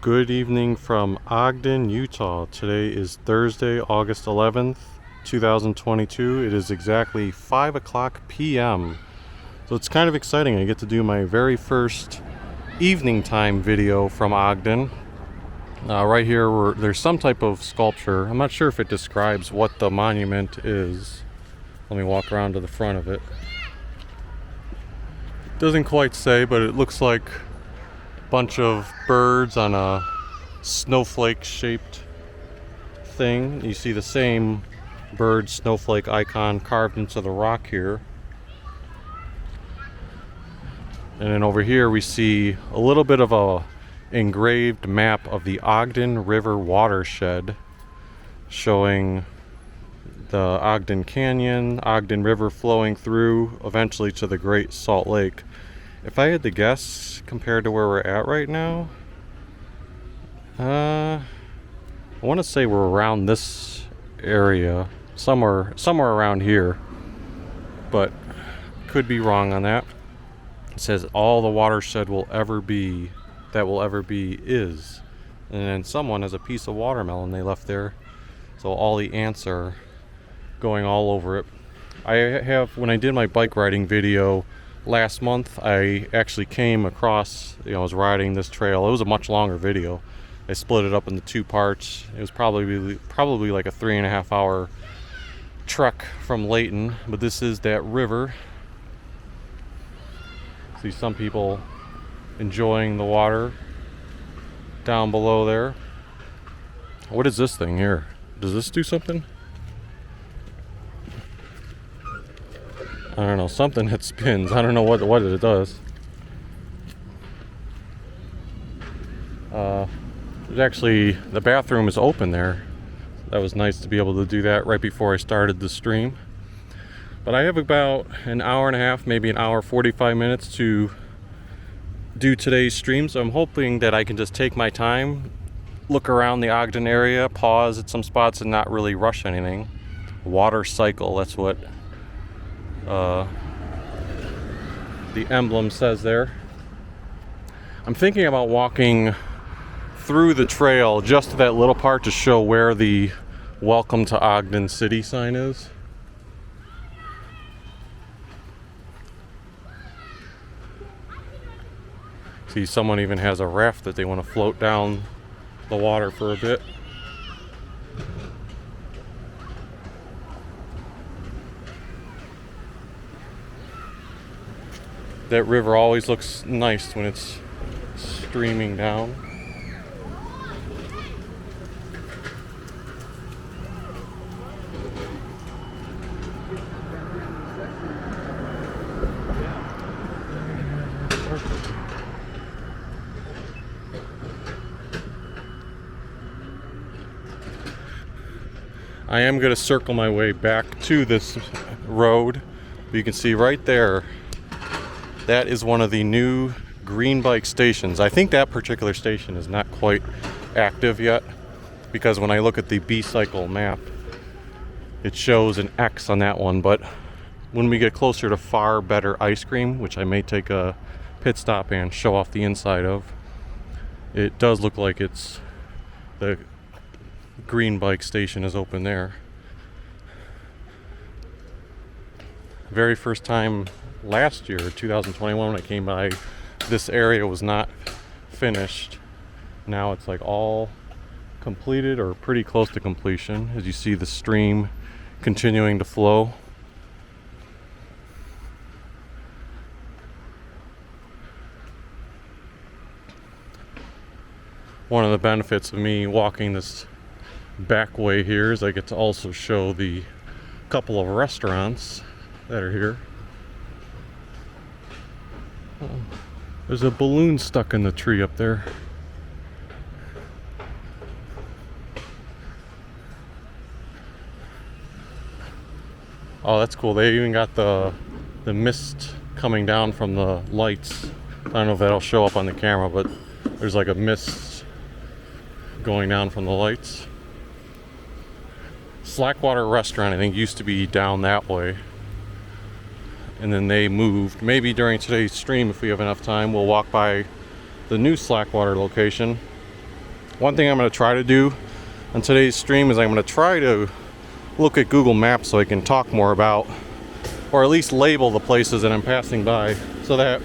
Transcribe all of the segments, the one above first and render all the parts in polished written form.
Good evening from Ogden, Utah. Today is Thursday, August 11th, 2022. It is exactly 5 o'clock p.m. So it's kind of exciting. I get to do my very first evening time video from Ogden. Right here, there's some type of sculpture. I'm not sure if it describes what the monument is. Let me walk around to the front of it. Doesn't quite say, but it looks like a bunch of birds on a snowflake shaped thing. You see the same bird snowflake icon carved into the rock here. And then over here we see a little bit of a engraved map of the Ogden River watershed, showing the Ogden Canyon, Ogden River flowing through eventually to the Great Salt Lake. If I had to guess, compared to where we're at right now, I want to say we're around this area, somewhere around here, but could be wrong on that. It says all the watershed that will ever be is, and then someone has a piece of watermelon they left there, so all the ants are going all over it. When I did my bike riding video last month, I actually came across, I was riding this trail. It was a much longer video. I split it up into two parts. It was probably like a 3.5 hour trek from Layton, but this is that river. See some people enjoying the water down below there. What is this thing here? Does this do something? I don't know, something that spins. I don't know what it does. There's actually, the bathroom is open there. That was nice to be able to do that right before I started the stream. But I have about an hour and a half, maybe an hour 45 minutes to do today's stream, so I'm hoping that I can just take my time, look around the Ogden area, pause at some spots and not really rush anything. Water cycle, that's what the emblem says there. I'm thinking about walking through the trail just to that little part to show where the Welcome to Ogden City sign is. See, someone even has a raft that they want to float down the water for a bit. That river always looks nice when it's streaming down. I am going to circle my way back to this road. You can see right there, that is one of the new green bike stations. I think that particular station is not quite active yet, because when I look at the B-Cycle map, it shows an X on that one. But when we get closer to Farr Better Ice Cream, which I may take a pit stop and show off the inside of, it does look like it's the green bike station is open there. Very first time last year, 2021, when I came by, this area was not finished. Now it's like all completed or pretty close to completion, as you see the stream continuing to flow. One of the benefits of me walking this back way here is I get to also show the couple of restaurants that are here. There's a balloon stuck in the tree up there. Oh, that's cool. They even got the mist coming down from the lights. I don't know if that'll show up on the camera, but there's like a mist going down from the lights. Slackwater Restaurant, I think, used to be down that way, and then they moved. Maybe during today's stream, if we have enough time, we'll walk by the new Slackwater location. One thing I'm going to try to do on today's stream is I'm going to try to look at Google Maps so I can talk more about, or at least label the places that I'm passing by. So that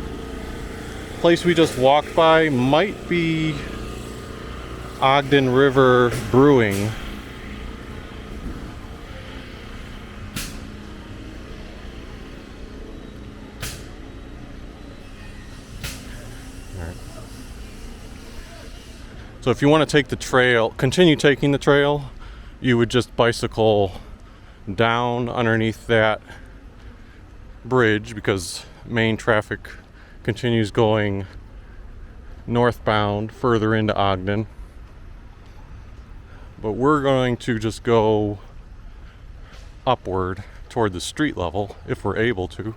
place we just walked by might be Ogden River Brewing. So if you want to take the trail, continue taking the trail, you would just bicycle down underneath that bridge because main traffic continues going northbound further into Ogden. But we're going to just go upward toward the street level if we're able to.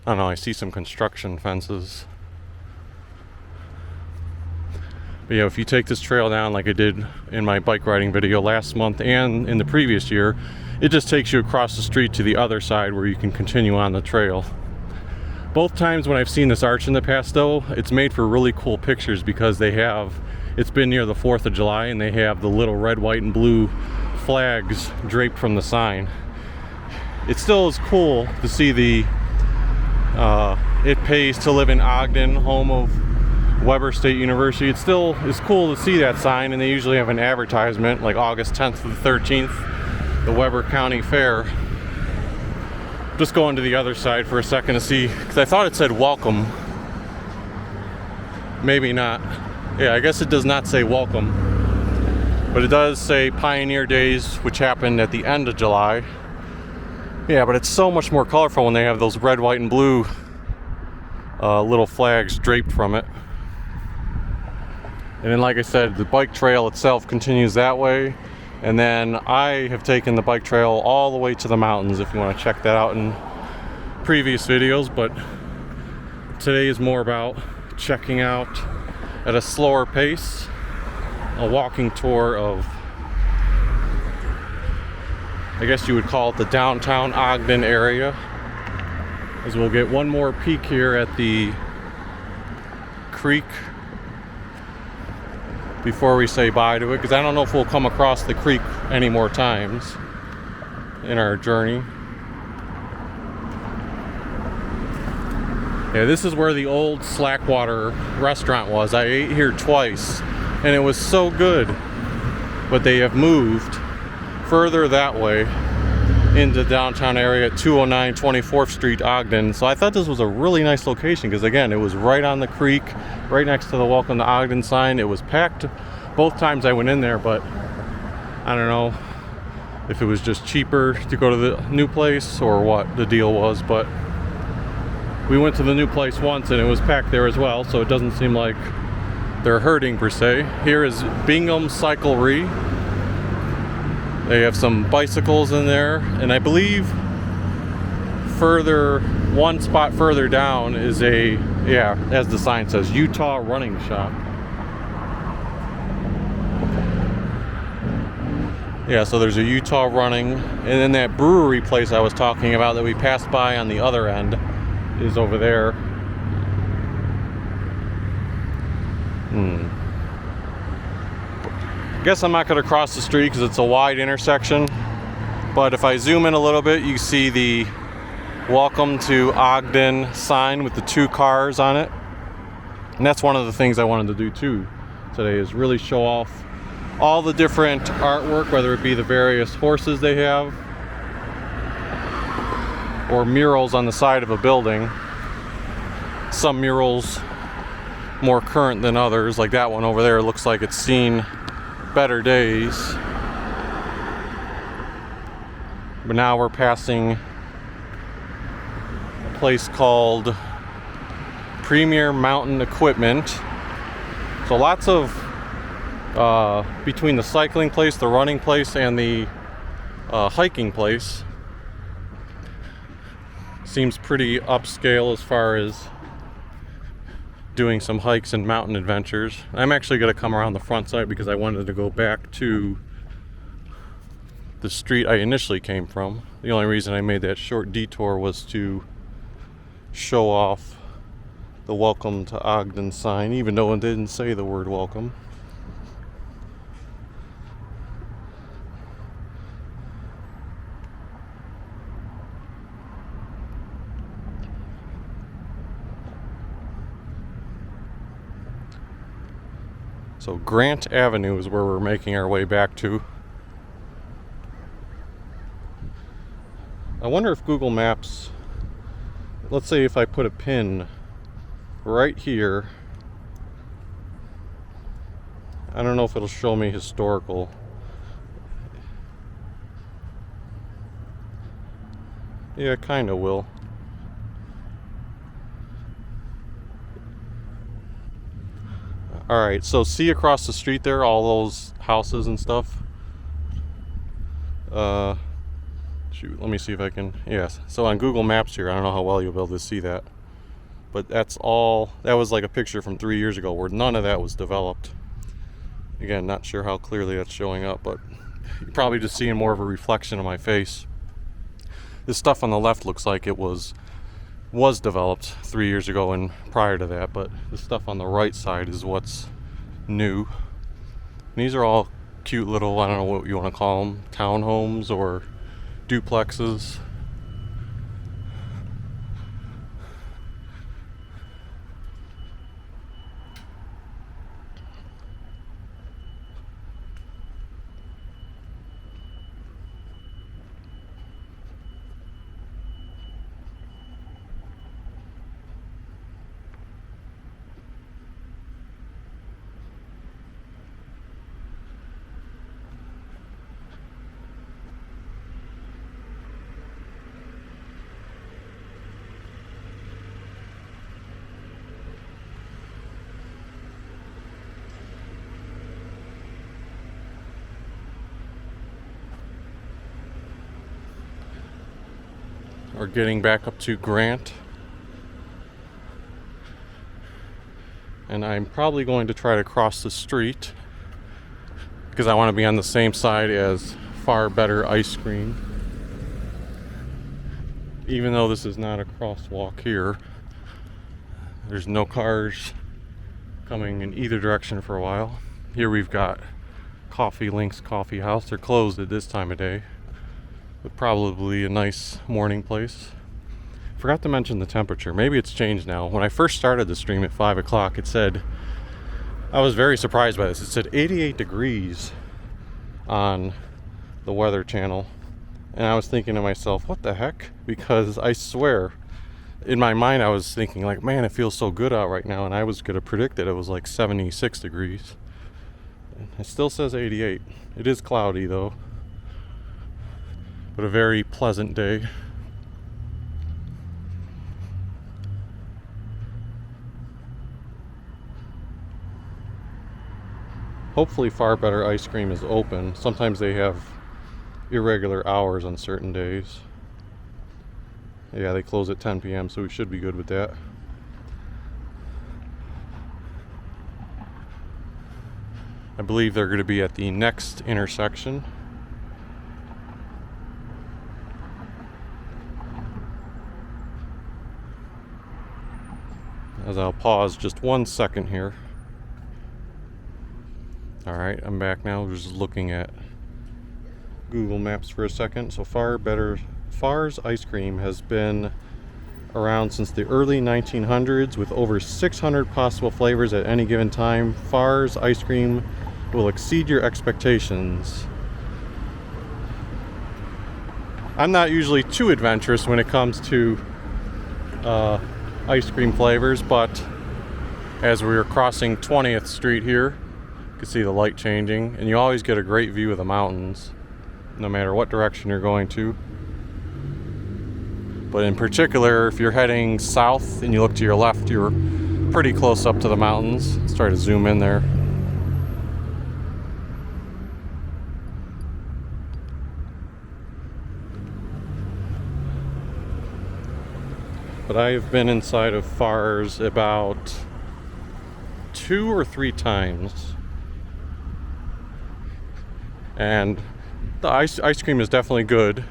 I don't know, I see some construction fences. But yeah, if you take this trail down like I did in my bike riding video last month and in the previous year, it just takes you across the street to the other side where you can continue on the trail. Both times when I've seen this arch in the past though, it's made for really cool pictures because it's been near the 4th of July and they have the little red, white, and blue flags draped from the sign. It still is cool to see the It Pays to Live in Ogden, home of Weber State University. It still is cool to see that sign, and they usually have an advertisement like August 10th to the 13th, the Weber County Fair. Just going to the other side for a second to see, because I thought it said welcome. Maybe not. Yeah, I guess it does not say welcome, but it does say Pioneer Days, which happened at the end of July. Yeah, but it's so much more colorful when they have those red, white, and blue little flags draped from it. And then, like I said, the bike trail itself continues that way. And then I have taken the bike trail all the way to the mountains if you want to check that out in previous videos. But today is more about checking out at a slower pace a walking tour of, I guess you would call it the downtown Ogden area. As we'll get one more peek here at the creek before we say bye to it, because I don't know if we'll come across the creek any more times in our journey. Yeah, this is where the old Slackwater restaurant was. I ate here twice and it was so good, but they have moved further that way into downtown area at 209 24th Street, Ogden. So I thought this was a really nice location because, again, it was right on the creek, right next to the Welcome to Ogden sign. It was packed both times I went in there, but I don't know if it was just cheaper to go to the new place or what the deal was, but we went to the new place once and it was packed there as well, so it doesn't seem like they're hurting per se. Here is Bingham Cyclery. They have some bicycles in there, and I believe one spot further down is as the sign says, Utah Running Shop. Yeah, so there's a Utah Running, and then that brewery place I was talking about that we passed by on the other end is over there. I guess I'm not going to cross the street because it's a wide intersection, but if I zoom in a little bit, you see the Welcome to Ogden sign with the 2 cars on it. And that's one of the things I wanted to do too today, is really show off all the different artwork, whether it be the various horses they have or murals on the side of a building. Some murals more current than others, like that one over there looks like it's seen better days. But now we're passing a place called Premier Mountain Equipment. So lots of between the cycling place, the running place, and the hiking place. Seems pretty upscale as far as doing some hikes and mountain adventures. I'm actually going to come around the front side because I wanted to go back to the street I initially came from. The only reason I made that short detour was to show off the Welcome to Ogden sign, even though it didn't say the word welcome. So Grant Avenue is where we're making our way back to. I wonder if Google Maps, let's say if I put a pin right here, I don't know if it'll show me historical. Yeah, it kind of will. Alright, so see across the street there, all those houses and stuff? Shoot, let me see if I can, yes. So on Google Maps here, I don't know how well you'll be able to see that. But that's all, that was like a picture from 3 years ago where none of that was developed. Again, not sure how clearly that's showing up, but you're probably just seeing more of a reflection of my face. This stuff on the left looks like it was developed 3 years ago and prior to that, but the stuff on the right side is what's new. And these are all cute little, I don't know what you want to call them, townhomes or duplexes. We're getting back up to Grant. And I'm probably going to try to cross the street because I want to be on the same side as Farr Better Ice Cream. Even though this is not a crosswalk here, there's no cars coming in either direction for a while. Here we've got Coffee Link's Coffee House. They're closed at this time of day, but probably a nice morning place. Forgot to mention the temperature. Maybe it's changed now. When I first started the stream at 5 o'clock, it said, I was very surprised by this. It said 88 degrees on the Weather Channel. And I was thinking to myself, what the heck? Because I swear, in my mind I was thinking like, man, it feels so good out right now. And I was going to predict that it was like 76 degrees. It still says 88. It is cloudy though. But a very pleasant day. Hopefully Farr Better Ice Cream is open. Sometimes they have irregular hours on certain days. Yeah, they close at 10 p.m. so we should be good with that. I believe they're going to be at the next intersection. As I'll pause just 1 second here. Alright, I'm back now. We're just looking at Google Maps for a second. So Farr's Ice Cream has been around since the early 1900s with over 600 possible flavors at any given time. Farr's Ice Cream will exceed your expectations. I'm not usually too adventurous when it comes to ice cream flavors, but as we were crossing 20th Street here, you can see the light changing, and you always get a great view of the mountains no matter what direction you're going to. But in particular, if you're heading south and you look to your left, you're pretty close up to the mountains. Let's try to zoom in there. But I have been inside of Farr's about 2 or 3 times. And the ice cream is definitely good.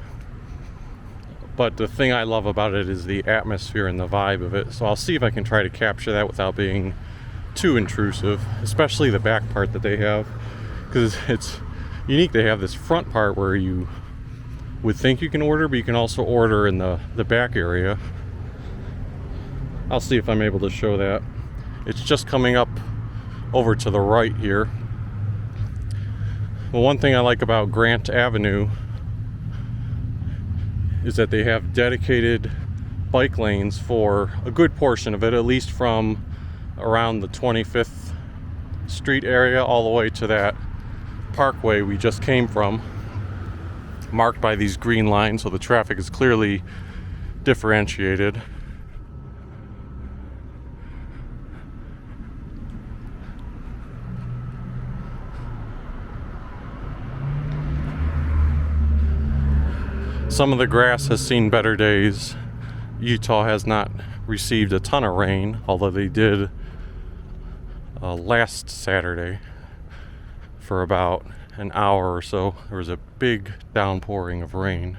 But the thing I love about it is the atmosphere and the vibe of it. So I'll see if I can try to capture that without being too intrusive. Especially the back part that they have. Because it's unique. They have this front part where you would think you can order, but you can also order in the back area. I'll see if I'm able to show that. It's just coming up over to the right here. Well, one thing I like about Grant Avenue is that they have dedicated bike lanes for a good portion of it, at least from around the 25th Street area all the way to that parkway we just came from, marked by these green lines, so the traffic is clearly differentiated. Some of the grass has seen better days. Utah has not received a ton of rain, although they did last Saturday for about an hour or so. There was a big downpouring of rain.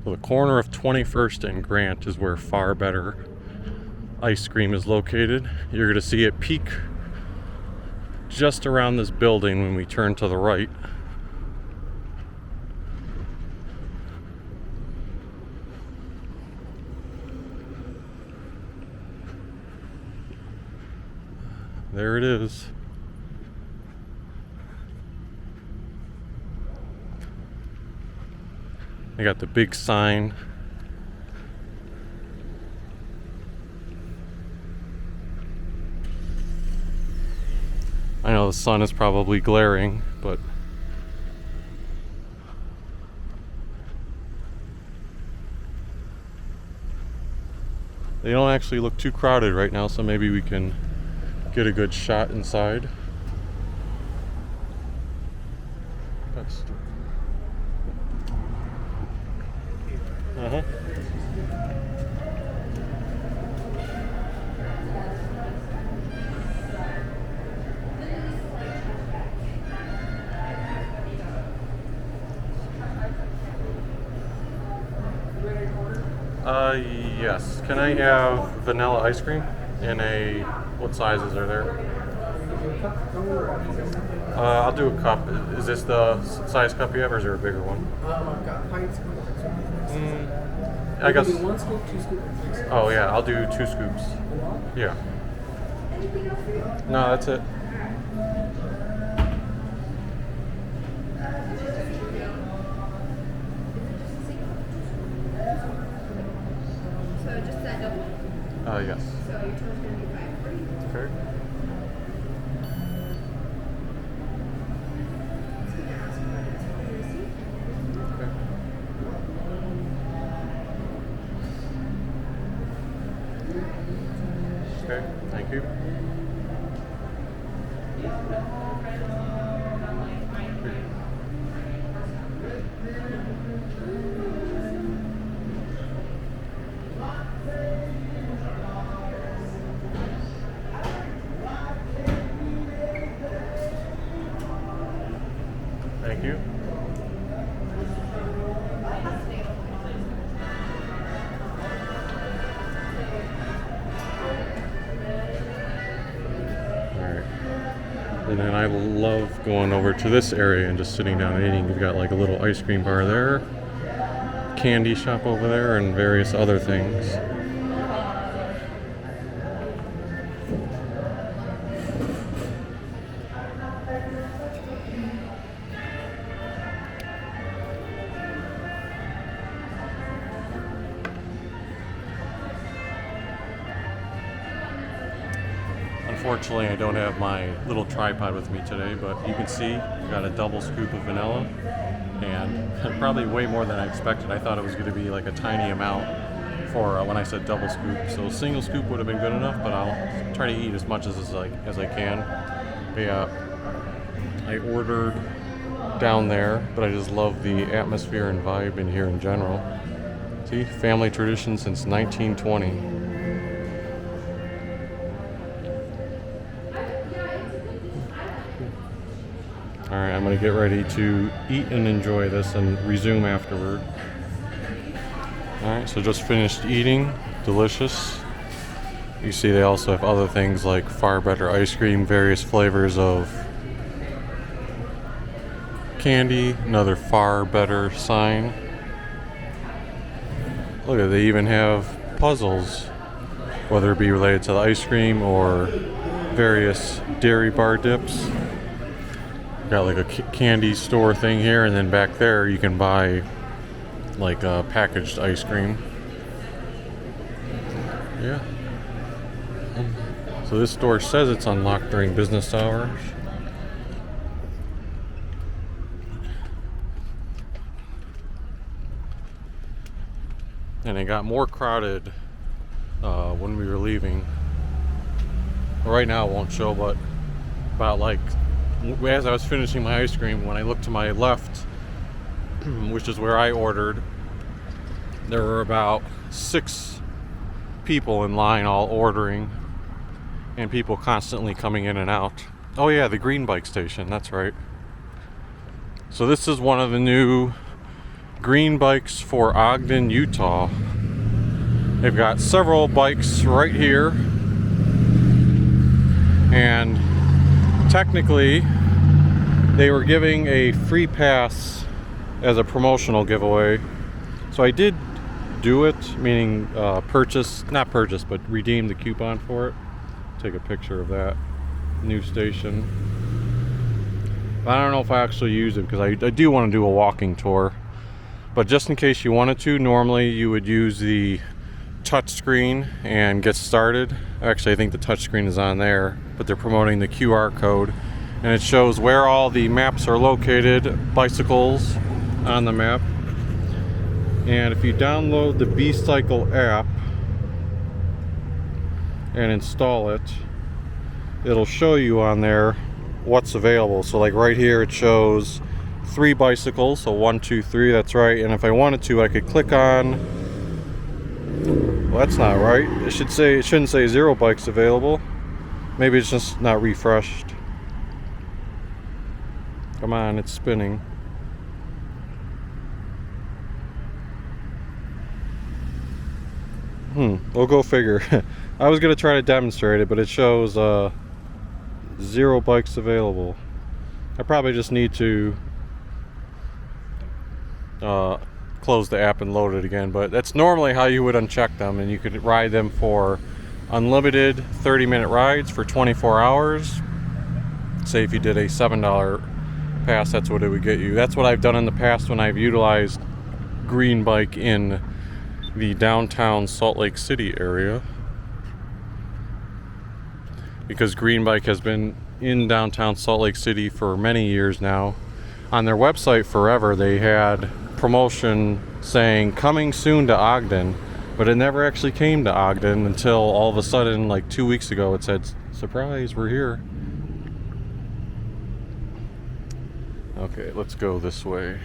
So the corner of 21st and Grant is where Farr Better Ice Cream is located. You're going to see it peak just around this building when we turn to the right. There it is. They got the big sign. I know the sun is probably glaring, but they don't actually look too crowded right now, so maybe we can get a good shot inside. Uh-huh. Yes. Can I have vanilla ice cream in a, what sizes are there? I'll do a cup. Is this the size cup you have, or is there a bigger one? I've got pints. I guess. One scoop, 2 scoops, 3 scoops. Oh yeah, I'll do 2 scoops. Yeah. No, that's it. So just that double? Yes. So your total's going to be $5.40. Okay. Okay, thank you. Thank you. And then I love going over to this area and just sitting down and eating. You've got like a little ice cream bar there, candy shop over there, and various other things. Unfortunately, I don't have my little tripod with me today, but you can see I've got a double scoop of vanilla, and probably way more than I expected. I thought it was going to be like a tiny amount for when I said double scoop. So a single scoop would have been good enough, but I'll try to eat as much as I can. Yeah, I ordered down there, but I just love the atmosphere and vibe in here in general. See, family tradition since 1920. Alright, I'm going to get ready to eat and enjoy this and resume afterward. Alright, so just finished eating. Delicious. You see they also have other things like Farr Better Ice Cream, various flavors of candy, another Farr Better sign. Look at, they even have puzzles, whether it be related to the ice cream or various dairy bar dips. Got like a candy store thing here, and then back there you can buy like packaged ice cream. Yeah. So this store says it's unlocked during business hours. And it got more crowded when we were leaving. Right now it won't show, but about like as I was finishing my ice cream, when I looked to my left, which is where I ordered, there were about 6 people in line all ordering, and people constantly coming in and out. Oh yeah, the green bike station, that's right. So this is one of the new green bikes for Ogden, Utah. They've got several bikes right here, and technically they were giving a free pass as a promotional giveaway. So I did do it, meaning not purchase, but redeem the coupon for it. Take a picture of that new station. But I don't know if I actually use it, because I do want to do a walking tour. But just in case you wanted to, normally you would use the touch screen and get started. Actually, I think the touch screen is on there, but they're promoting the QR code, and it shows where all the maps are located, bicycles on the map. And if you download the B-Cycle app and install it, it'll show you on there what's available. So like right here it shows 3 bicycles, so 1, 2, 3, that's right. And if I wanted to, I could click on, well, that's not right. It shouldn't say 0 bikes available. Maybe it's just not refreshed. Come on, it's spinning. We'll go figure. I was gonna try to demonstrate it, but it shows 0 bikes available. I probably just need to close the app and load it again, but that's normally how you would uncheck them, and you could ride them for unlimited 30-minute rides for 24 hours. Say if you did a $7 pass, that's what it would get you. That's what I've done in the past when I've utilized Green Bike in the downtown Salt Lake City area, because Green Bike has been in downtown Salt Lake City for many years now. On their website forever they had promotion saying coming soon to Ogden, but it never actually came to Ogden until all of a sudden, like 2 weeks ago, it said, surprise, we're here. Okay, let's go this way.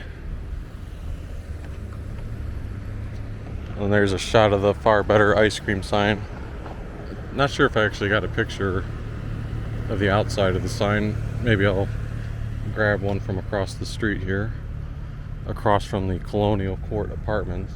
And there's a shot of the Farr Better Ice Cream sign. Not sure if I actually got a picture of the outside of the sign. Maybe I'll grab one from across the street here, across from the Colonial Court Apartments.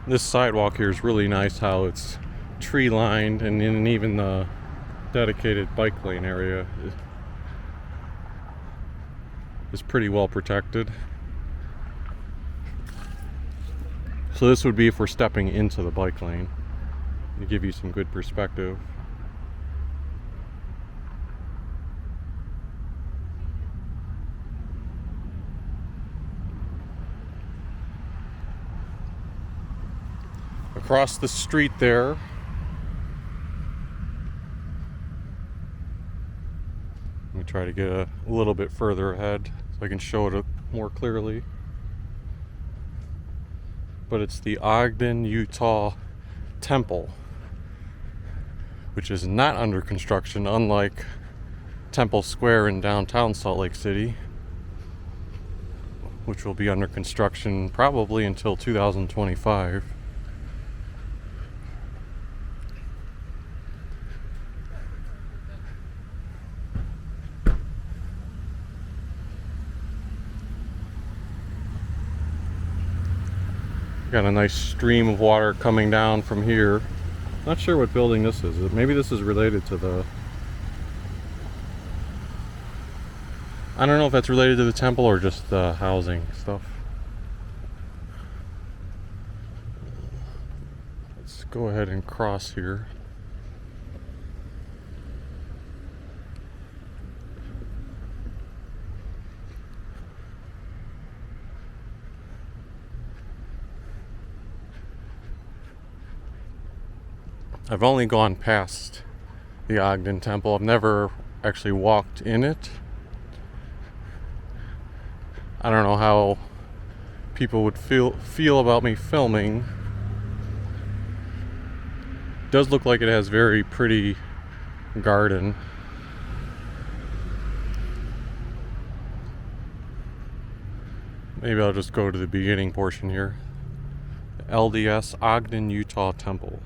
This sidewalk here is really nice, how it's tree lined, and even the dedicated bike lane area is pretty well protected. So this would be if we're stepping into the bike lane, to give you some good perspective. Across the street there, let me try to get a little bit further ahead so I can show it more clearly. But it's the Ogden, Utah Temple, which is not under construction, unlike Temple Square in downtown Salt Lake City, which will be under construction probably until 2025. Got a nice stream of water coming down from here. Not sure what building this is. Maybe this is related to the... I don't know if that's related to the temple or just the housing stuff. Let's go ahead and cross here. I've only gone past the Ogden Temple. I've never actually walked in it. I don't know how people would feel about me filming. It does look like it has very pretty garden. Maybe I'll just go to the beginning portion here. LDS Ogden, Utah Temple.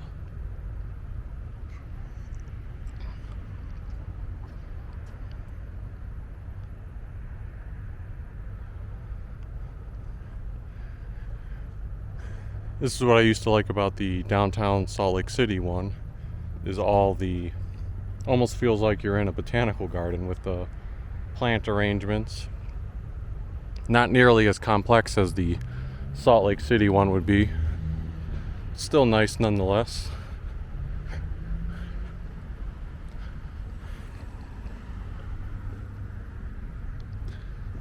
This is what I used to like about the downtown Salt Lake City one, is all the, almost feels like you're in a botanical garden with the plant arrangements. Not nearly as complex as the Salt Lake City one would be. Still nice nonetheless.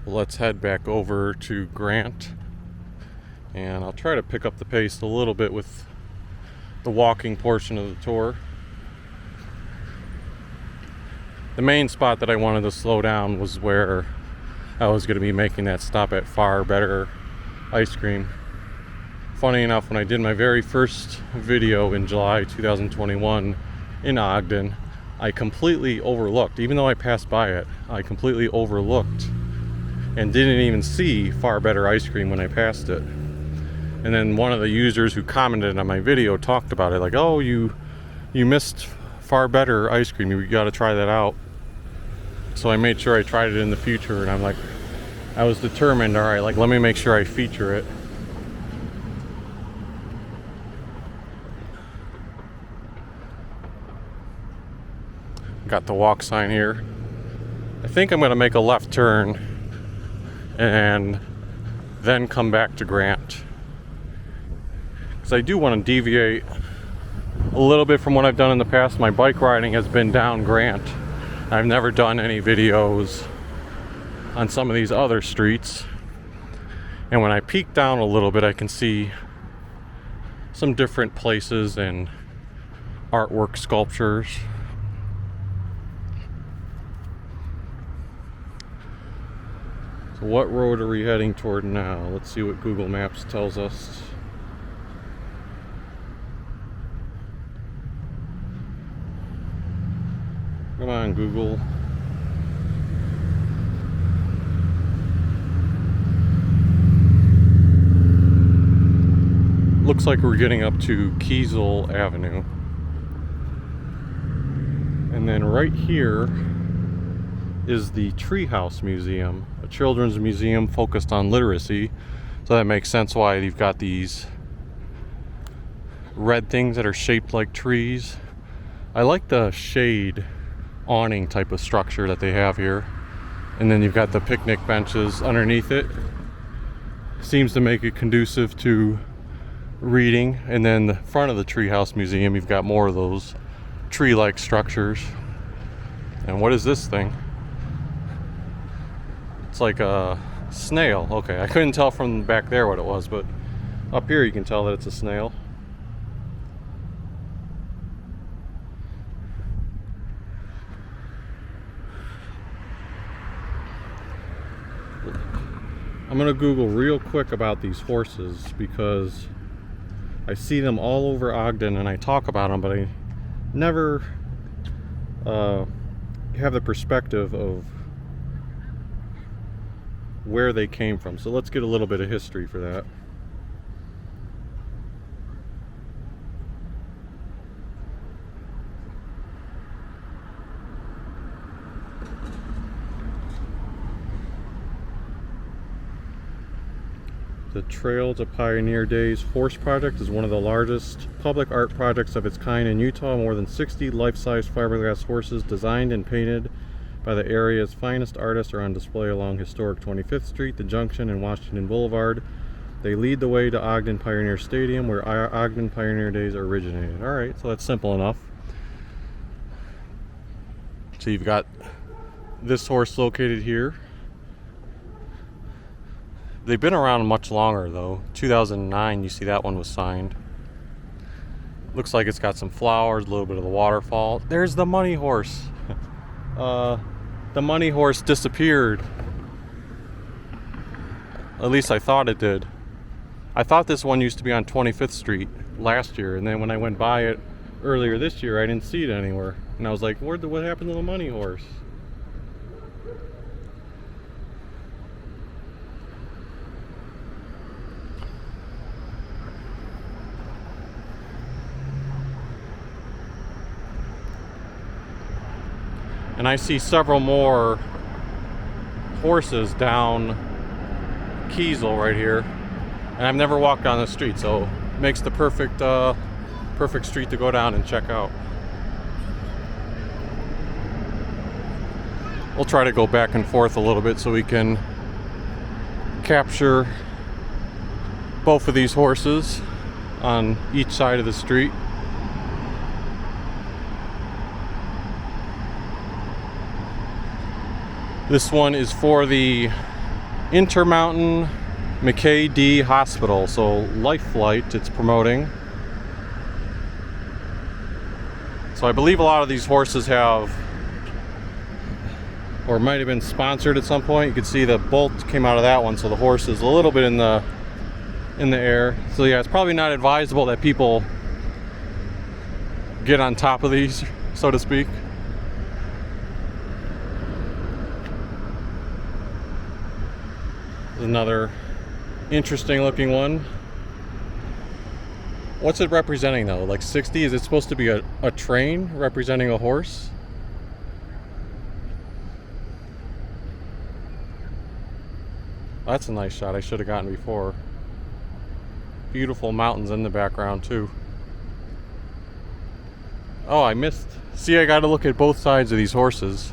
Let's head back over to Grant. And I'll try to pick up the pace a little bit with the walking portion of the tour. The main spot that I wanted to slow down was where I was going to be making that stop at Farr Better Ice Cream. Funny enough, when I did my very first video in July 2021 in Ogden, I completely overlooked, even though I passed by it, I completely overlooked and didn't even see Farr Better Ice Cream when I passed it. And then one of the users who commented on my video talked about it, like, oh, you missed Farr Better Ice Cream, you got to try that out. So I made sure I tried it in the future, and I'm like, I was determined, all right, like, let me make sure I feature it. Got the walk sign here. I think I'm going to make a left turn and then come back to Grant. Because I do want to deviate a little bit from what I've done in the past. My bike riding has been down Grant. I've never done any videos on some of these other streets. And when I peek down a little bit, I can see some different places and artwork, sculptures. So what road are we heading toward now? Let's see what Google Maps tells us. Come on, Google. Looks like we're getting up to Kiesel Avenue. And then right here is the Treehouse Museum, a children's museum focused on literacy. So that makes sense why you've got these red things that are shaped like trees. I like the shade awning type of structure that they have here, and then you've got the picnic benches underneath it. Seems to make it conducive to reading. And then the front of the Treehouse Museum, you've got more of those tree-like structures. And what is this thing? It's like a snail. Okay, I couldn't tell from back there what it was, but up here you can tell that it's a snail. I'm gonna Google real quick about these horses because I see them all over Ogden and I talk about them, but I never have the perspective of where they came from. So let's get a little bit of history for that. The Trail to Pioneer Days Horse Project is one of the largest public art projects of its kind in Utah. More than 60 life-size fiberglass horses designed and painted by the area's finest artists are on display along historic 25th Street, the Junction, and Washington Boulevard. They lead the way to Ogden Pioneer Stadium, where Ogden Pioneer Days originated. Alright, so that's simple enough. So you've got this horse located here. They've been around much longer though. 2009, you see that one was signed. Looks like it's got some flowers, a little bit of the waterfall. There's the money horse. The money horse disappeared. At least I thought it did. I thought this one used to be on 25th Street last year, and then when I went by it earlier this year, I didn't see it anywhere. And I was like, what happened to the money horse? And I see several more horses down Kiesel right here, and I've never walked down the street, so it makes the perfect street to go down and check out. We'll try to go back and forth a little bit so we can capture both of these horses on each side of the street. This one is for the Intermountain McKay D Hospital, so Life Flight it's promoting. So I believe a lot of these horses have, or might have been sponsored at some point. You can see the bolt came out of that one, so the horse is a little bit in the air. So yeah, it's probably not advisable that people get on top of these, so to speak. Another interesting looking one. What's it representing though? Like 60? Is it supposed to be a train representing a horse? That's a nice shot I should have gotten before. Beautiful mountains in the background too. Oh, I missed. See, I got to look at both sides of these horses.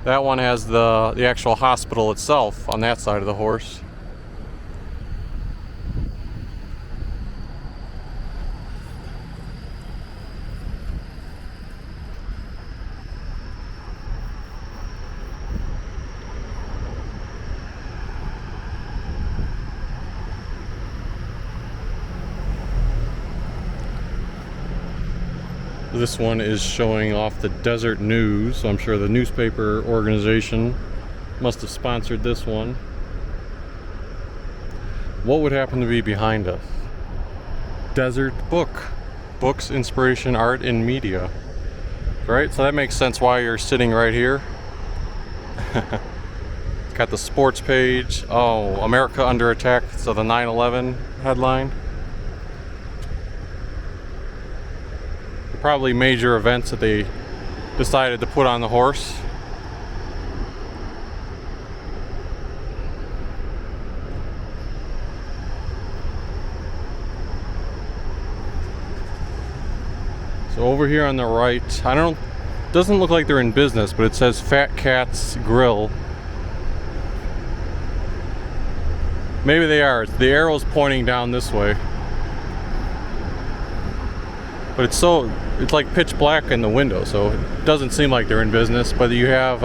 That one has the actual hospital itself on that side of the horse. This one is showing off the Desert News, so I'm sure the newspaper organization must have sponsored this one. What would happen to be behind us? Desert Book. Books, inspiration, art, and media. Right? So that makes sense why you're sitting right here. Got the sports page. Oh, America Under Attack. So the 9/11 headline. Probably major events that they decided to put on the horse. So over here on the right, doesn't look like they're in business, but it says Fat Cat's Grill. Maybe they are. The arrow's pointing down this way. But it's like pitch black in the window, so it doesn't seem like they're in business. But you have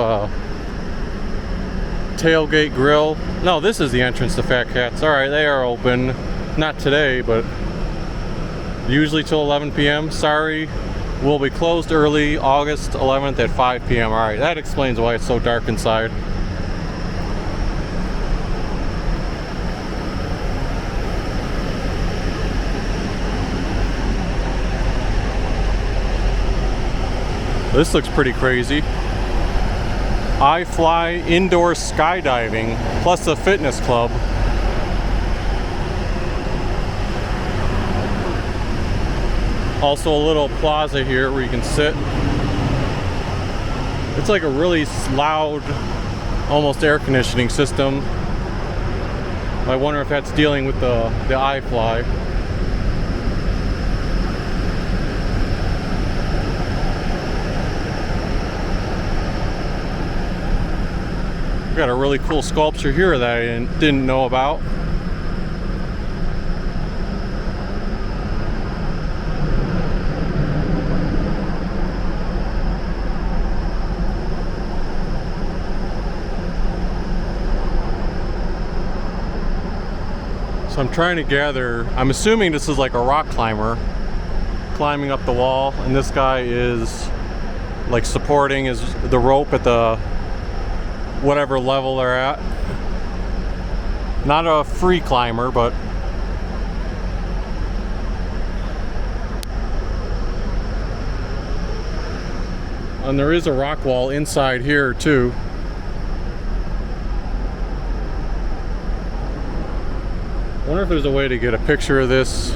Tailgate Grill. No, this is the entrance to Fat Cat's. All right, they are open. Not today, but usually till 11 p.m. Sorry, we'll be closed early August 11th at 5 p.m. All right, that explains why it's so dark inside. This looks pretty crazy. I Fly Indoor Skydiving plus a fitness club. Also a little plaza here where you can sit. It's like a really loud, almost air conditioning system. I wonder if that's dealing with the iFly. We've got a really cool sculpture here that I didn't know about. So I'm trying to gather, I'm assuming this is like a rock climber climbing up the wall, and this guy is like supporting the rope at the whatever level they're at. Not a free climber, but and there is a rock wall inside here too. I wonder if there's a way to get a picture of this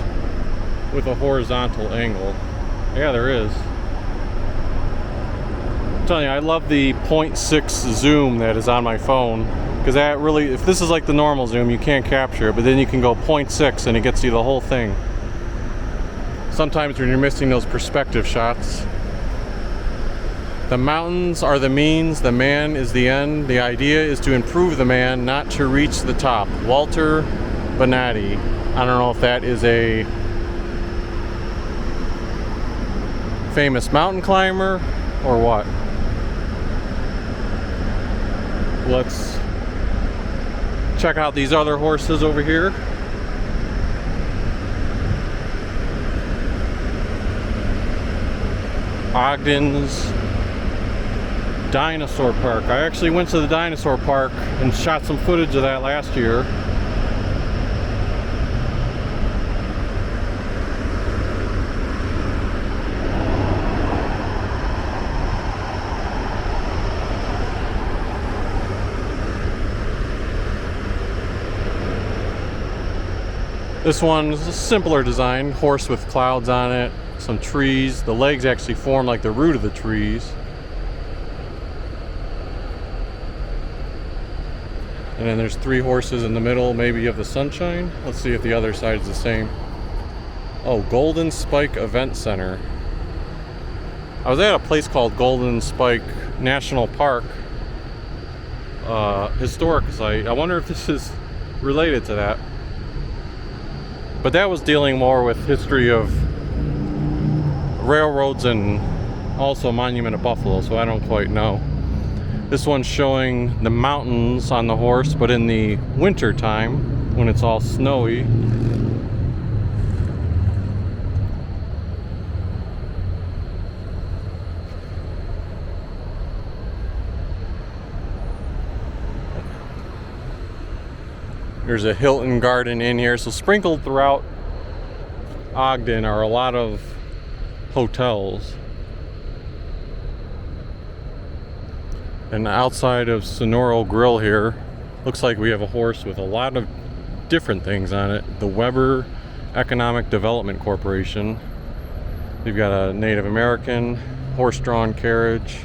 with a horizontal angle. Yeah, there is. I'm telling you, I love the 0.6 zoom that is on my phone, because that really, if this is like the normal zoom, you can't capture it, but then you can go 0.6 and it gets you the whole thing. Sometimes when you're missing those perspective shots. The mountains are the means, the man is the end. The idea is to improve the man, not to reach the top. Walter Bonatti. I don't know if that is a famous mountain climber or what. Let's check out these other horses over here. Ogden's Dinosaur Park. I actually went to the Dinosaur Park and shot some footage of that last year. This one's a simpler design, horse with clouds on it, some trees. The legs actually form like the root of the trees. And then there's 3 horses in the middle. Maybe you have the sunshine. Let's see if the other side is the same. Oh, Golden Spike Event Center. I was at a place called Golden Spike National Park, historic site. I wonder if this is related to that. But that was dealing more with history of railroads and also Monument of Buffalo, so I don't quite know. This one's showing the mountains on the horse, but in the winter time when it's all snowy. There's a Hilton Garden in here. So sprinkled throughout Ogden are a lot of hotels. And outside of Sonoro Grill here, looks like we have a horse with a lot of different things on it. The Weber Economic Development Corporation. We've got a Native American horse-drawn carriage,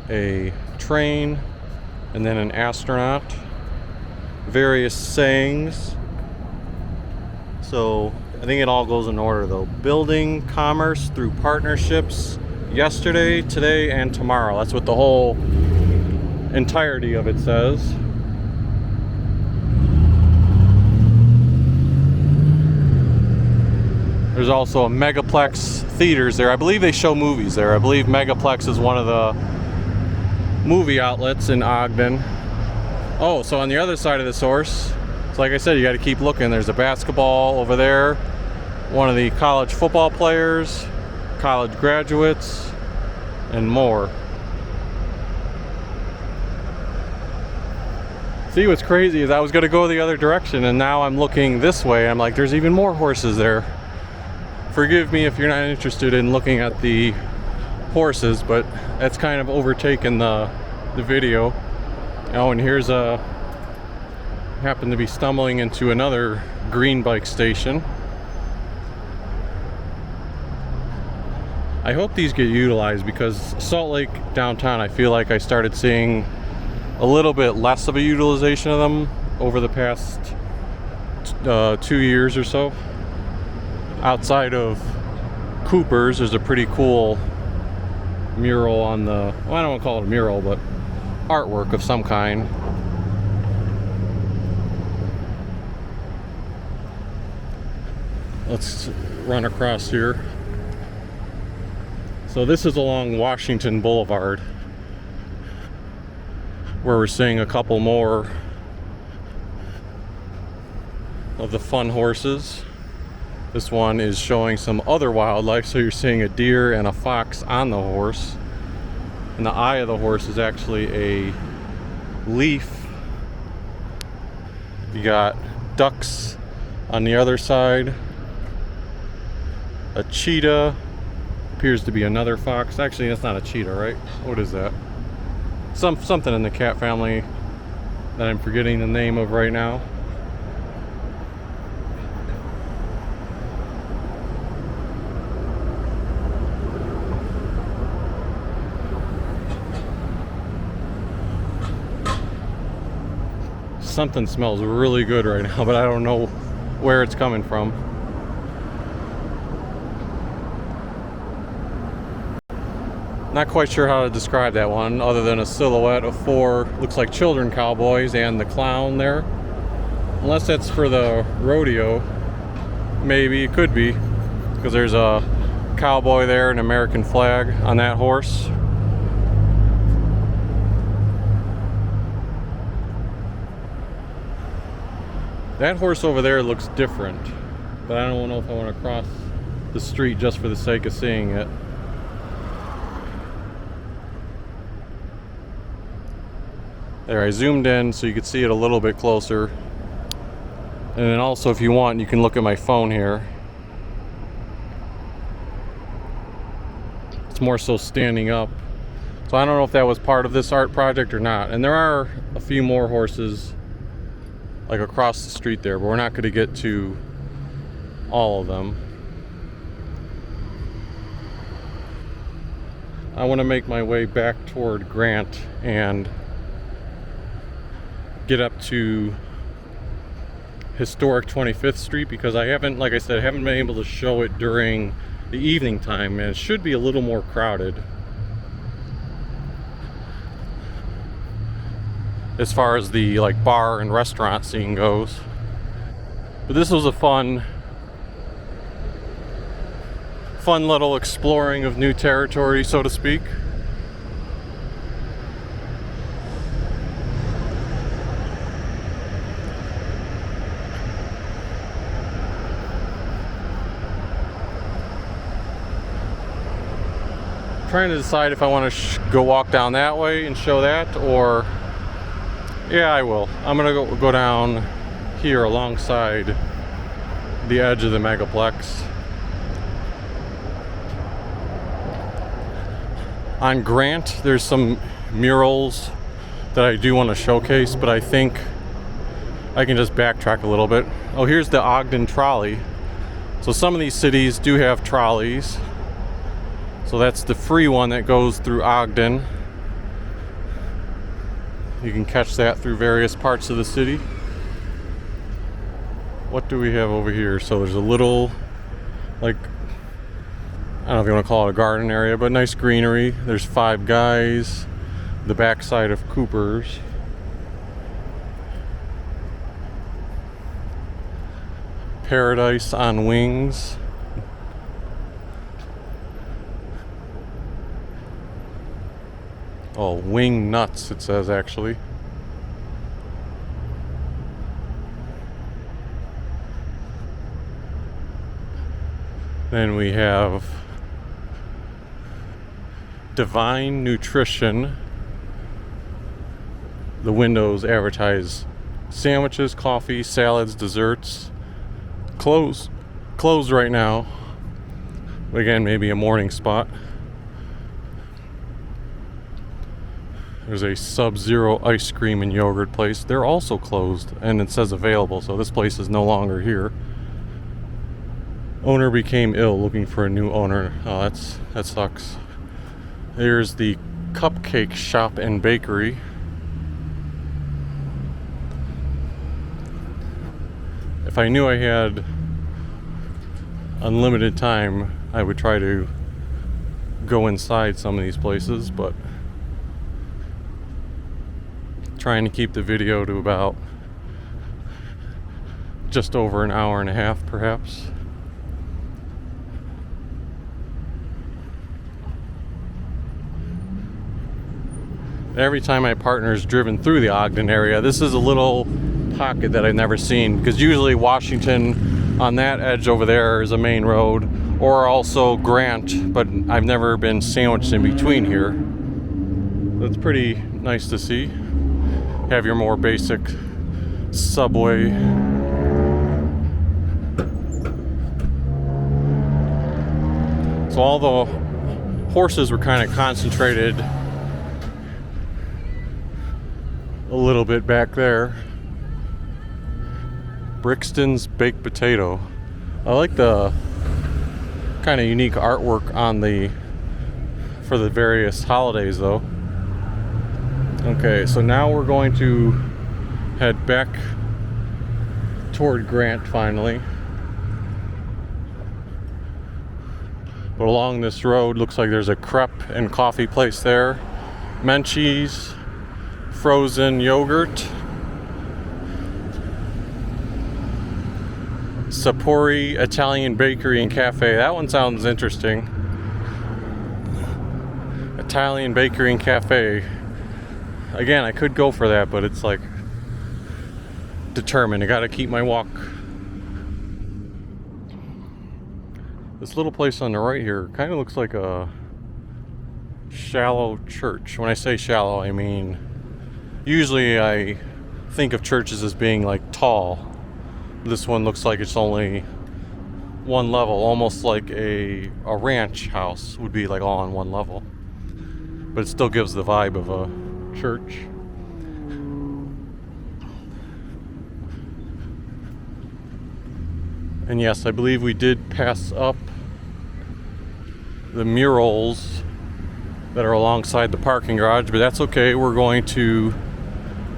a train, and then an astronaut. Various sayings. So I think it all goes in order though. Building commerce through partnerships yesterday, today, and tomorrow. That's what the whole entirety of it says. There's also a Megaplex theaters there. I believe they show movies there. I believe Megaplex is one of the movie outlets in Ogden. Oh, so on the other side of this horse, so like I said, you got to keep looking. There's a basketball over there, one of the college football players, college graduates, and more. See, what's crazy is I was going to go the other direction, and now I'm looking this way. I'm like, there's even more horses there. Forgive me if you're not interested in looking at the horses, but that's kind of overtaken the video. Oh, and here's a happened to be stumbling into another green bike station. I hope these get utilized, because Salt Lake downtown, I feel like I started seeing a little bit less of a utilization of them over the past 2 years or so. Outside of Cooper's, there's a pretty cool mural on the, well, I don't want to call it a mural, but artwork of some kind. Let's run across here. So this is along Washington Boulevard, where we're seeing a couple more of the fun horses. This one is showing some other wildlife, so you're seeing a deer and a fox on the horse. And the eye of the horse is actually a leaf. You got ducks on the other side. A cheetah. Appears to be another fox. Actually, that's not a cheetah, right? What is that? Something in the cat family that I'm forgetting the name of right now. Something smells really good right now, but I don't know where it's coming from. Not quite sure how to describe that one, other than a silhouette of 4, looks like children cowboys and the clown there. Unless that's for the rodeo. Maybe, it could be. Because there's a cowboy there, an American flag on that horse. That horse over there looks different, but I don't know if I want to cross the street just for the sake of seeing it. There, I zoomed in so you could see it a little bit closer. And then also, if you want, you can look at my phone here. It's more so standing up. So I don't know if that was part of this art project or not. And there are a few more horses like across the street there, but we're not going to get to all of them. I want to make my way back toward Grant and get up to historic 25th Street, because I haven't, like I said, I haven't been able to show it during the evening time, and it should be a little more crowded as far as the like bar and restaurant scene goes. But this was a fun little exploring of new territory, so to speak. Trying to decide if I want to go walk down that way and show that, or yeah, I will. I'm gonna go down here alongside the edge of the megaplex. On Grant, there's some murals that I do want to showcase, but I think I can just backtrack a little bit. Oh, here's the Ogden Trolley. So some of these cities do have trolleys. So that's the free one that goes through Ogden. You can catch that through various parts of the city. What do we have over here? So there's a little, like, I don't know if you want to call it a garden area, but nice greenery. There's Five Guys, the backside of Cooper's. Paradise on Wings. Oh, Wing Nuts, it says actually. Then we have Divine Nutrition. The windows advertise sandwiches, coffee, salads, desserts. Closed right now. But again, maybe a morning spot. There's a Sub-Zero ice cream and yogurt place. They're also closed, and it says available, so this place is no longer here. Owner became ill, looking for a new owner. Oh, that sucks. There's the Cupcake Shop and Bakery. If I knew I had unlimited time, I would try to go inside some of these places, but trying to keep the video to about just over an hour and a half, perhaps. Every time my partner's driven through the Ogden area, this is a little pocket that I've never seen, because usually Washington on that edge over there is a main road, or also Grant, but I've never been sandwiched in between here. That's pretty nice to see. Have your more basic subway. So all the horses were kind of concentrated a little bit back there. Brixton's Baked Potato. I like the kind of unique artwork on for the various holidays though. Okay, so now we're going to head back toward Grant finally. But along this road, looks like there's a crepe and coffee place there. Menchie's, frozen yogurt. Sapori Italian Bakery and Cafe. That one sounds interesting. Italian Bakery and Cafe. Again, I could go for that, but it's like determined. I gotta keep my walk. This little place on the right here kind of looks like a shallow church. When I say shallow, I mean usually I think of churches as being like tall. This one looks like it's only one level, almost like a ranch house would be like all on one level. But it still gives the vibe of a church. And yes, I believe we did pass up the murals that are alongside the parking garage, but that's okay. We're going to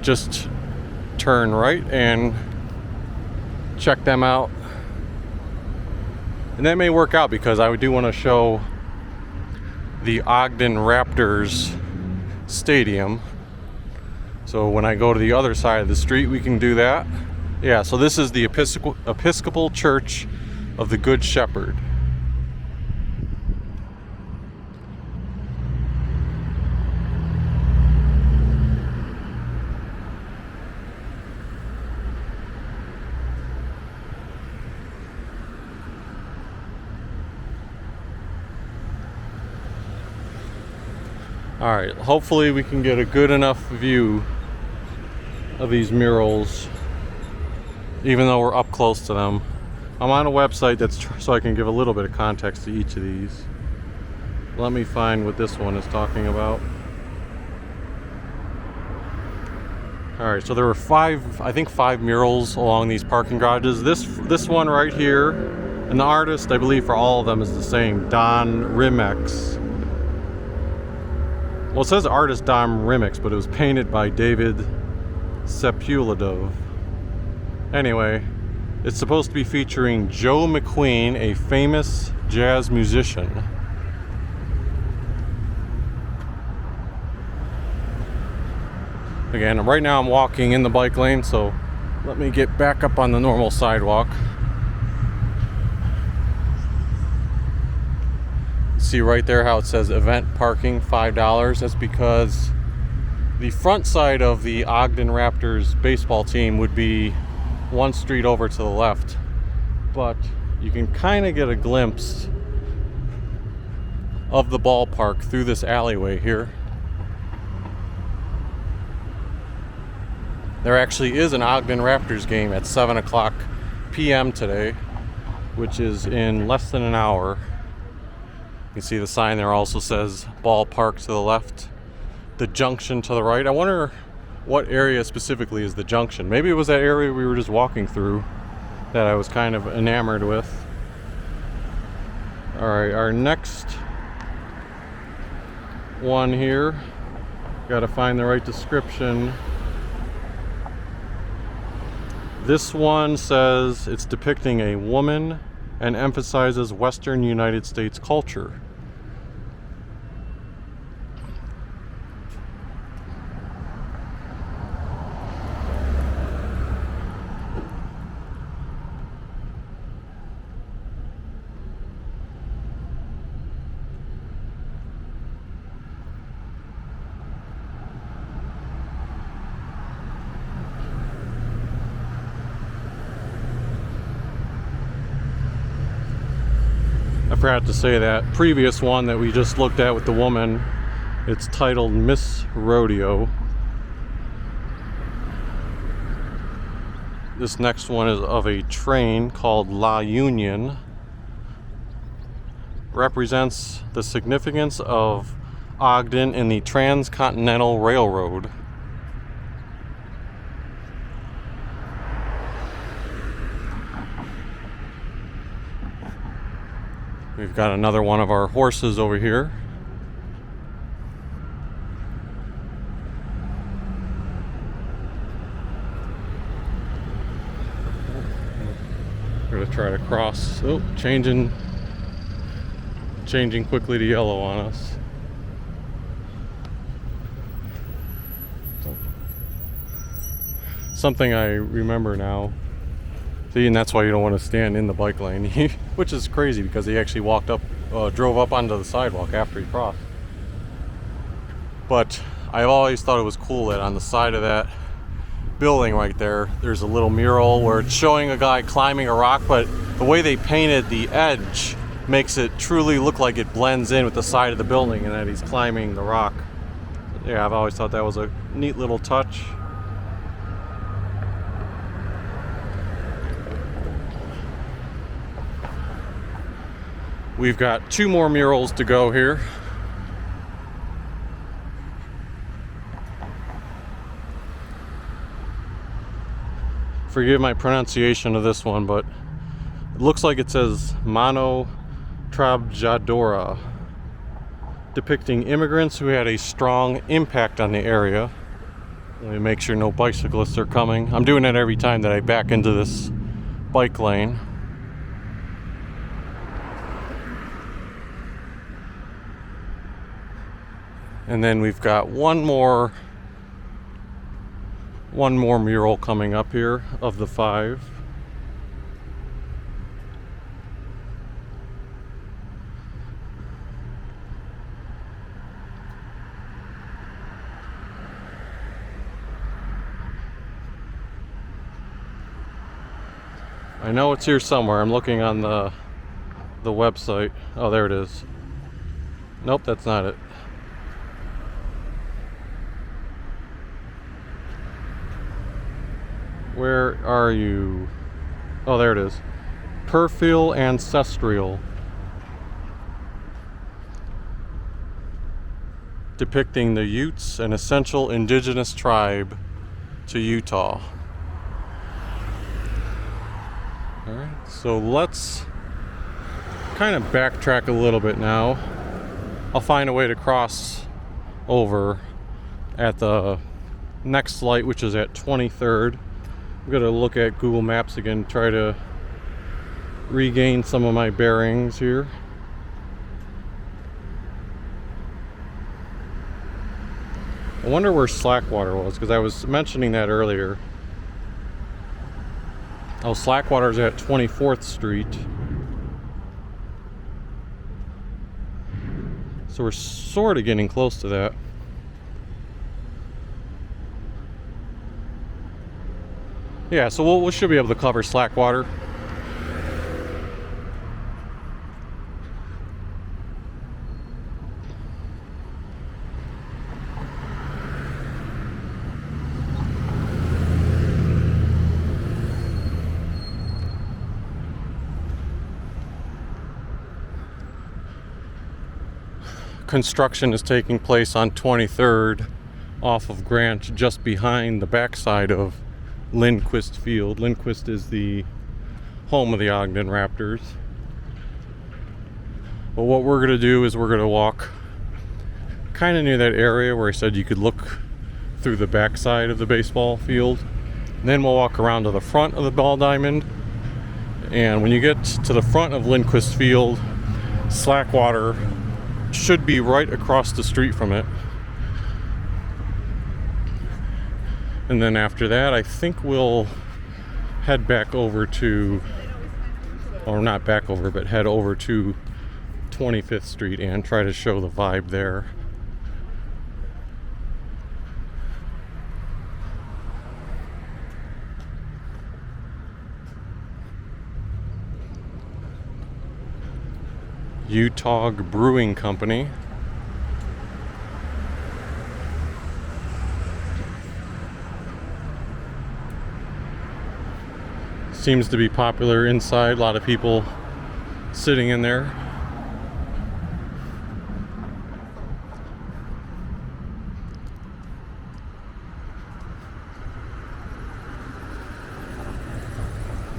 just turn right and check them out. And that may work out because I do want to show the Ogden Raptors stadium. So when I go to the other side of the street, we can do that. Yeah, so this is the Episcopal Church of the Good Shepherd. Alright, hopefully we can get a good enough view of these murals, even though we're up close to them. I'm on a website so I can give a little bit of context to each of these. Let me find what this one is talking about. Alright, so there were I think five murals along these parking garages. This one right here, and the artist, I believe, for all of them is the same, Don Rimex. Well, it says artist Don Rimex, but it was painted by David Sepuladov. Anyway, it's supposed to be featuring Joe McQueen, a famous jazz musician. Again, right now I'm walking in the bike lane, so let me get back up on the normal sidewalk. See right there how it says event parking $5. That's because the front side of the Ogden Raptors baseball team would be one street over to the left, but you can kind of get a glimpse of the ballpark through this alleyway here. There actually is an Ogden Raptors game at 7 o'clock p.m. today, which is in less than an hour. You can see the sign there also says ballpark to the left. the junction to the right. I wonder what area specifically is the junction. Maybe it was that area we were just walking through that I was kind of enamored with. Alright, our next one here. Gotta find the right description. This one says it's depicting a woman and emphasizes Western United States culture. I forgot to say that previous one that we just looked at with the woman, it's titled Miss Rodeo. This next one is of a train called La Union. Represents the significance of Ogden in the Transcontinental Railroad. We've got another one of our horses over here. We're gonna try to cross. Oh, changing quickly to yellow on us. Something I remember now. See, and that's why you don't want to stand in the bike lane, which is crazy because he actually drove up onto the sidewalk after he crossed. But I've always thought it was cool that on the side of that building right there, there's a little mural where it's showing a guy climbing a rock, but the way they painted the edge makes it truly look like it blends in with the side of the building and that he's climbing the rock. Yeah, I've always thought that was a neat little touch. We've got 2 more murals to go here. Forgive my pronunciation of this one, but it looks like it says Mano Trabajadora, depicting immigrants who had a strong impact on the area. Let me make sure no bicyclists are coming. I'm doing it every time that I back into this bike lane. And then we've got one more mural coming up here of the 5. I know it's here somewhere. I'm looking on the website. Oh, there it is. Nope, that's not it. Where are you? Oh, there it is. Perfil Ancestral. Depicting the Utes, an essential indigenous tribe to Utah. Alright, so let's kind of backtrack a little bit now. I'll find a way to cross over at the next light, which is at 23rd. I'm gonna look at Google Maps again, try to regain some of my bearings here. I wonder where Slackwater was, because I was mentioning that earlier. Oh, Slackwater's at 24th Street. So we're sort of getting close to that. Yeah, so we should be able to cover Slackwater. construction is taking place on 23rd off of Grant, just behind the backside of Lindquist Field. Lindquist is the home of the Ogden Raptors. But what we're going to do is we're going to walk kind of near that area where I said you could look through the backside of the baseball field. And then we'll walk around to the front of the ball diamond. And when you get to the front of Lindquist Field, Slackwater should be right across the street from it. And then after that, I think we'll head back over to, or not back over, but head over to 25th Street and try to show the vibe there. Utah Brewing Company. Seems to be popular inside, a lot of people sitting in there.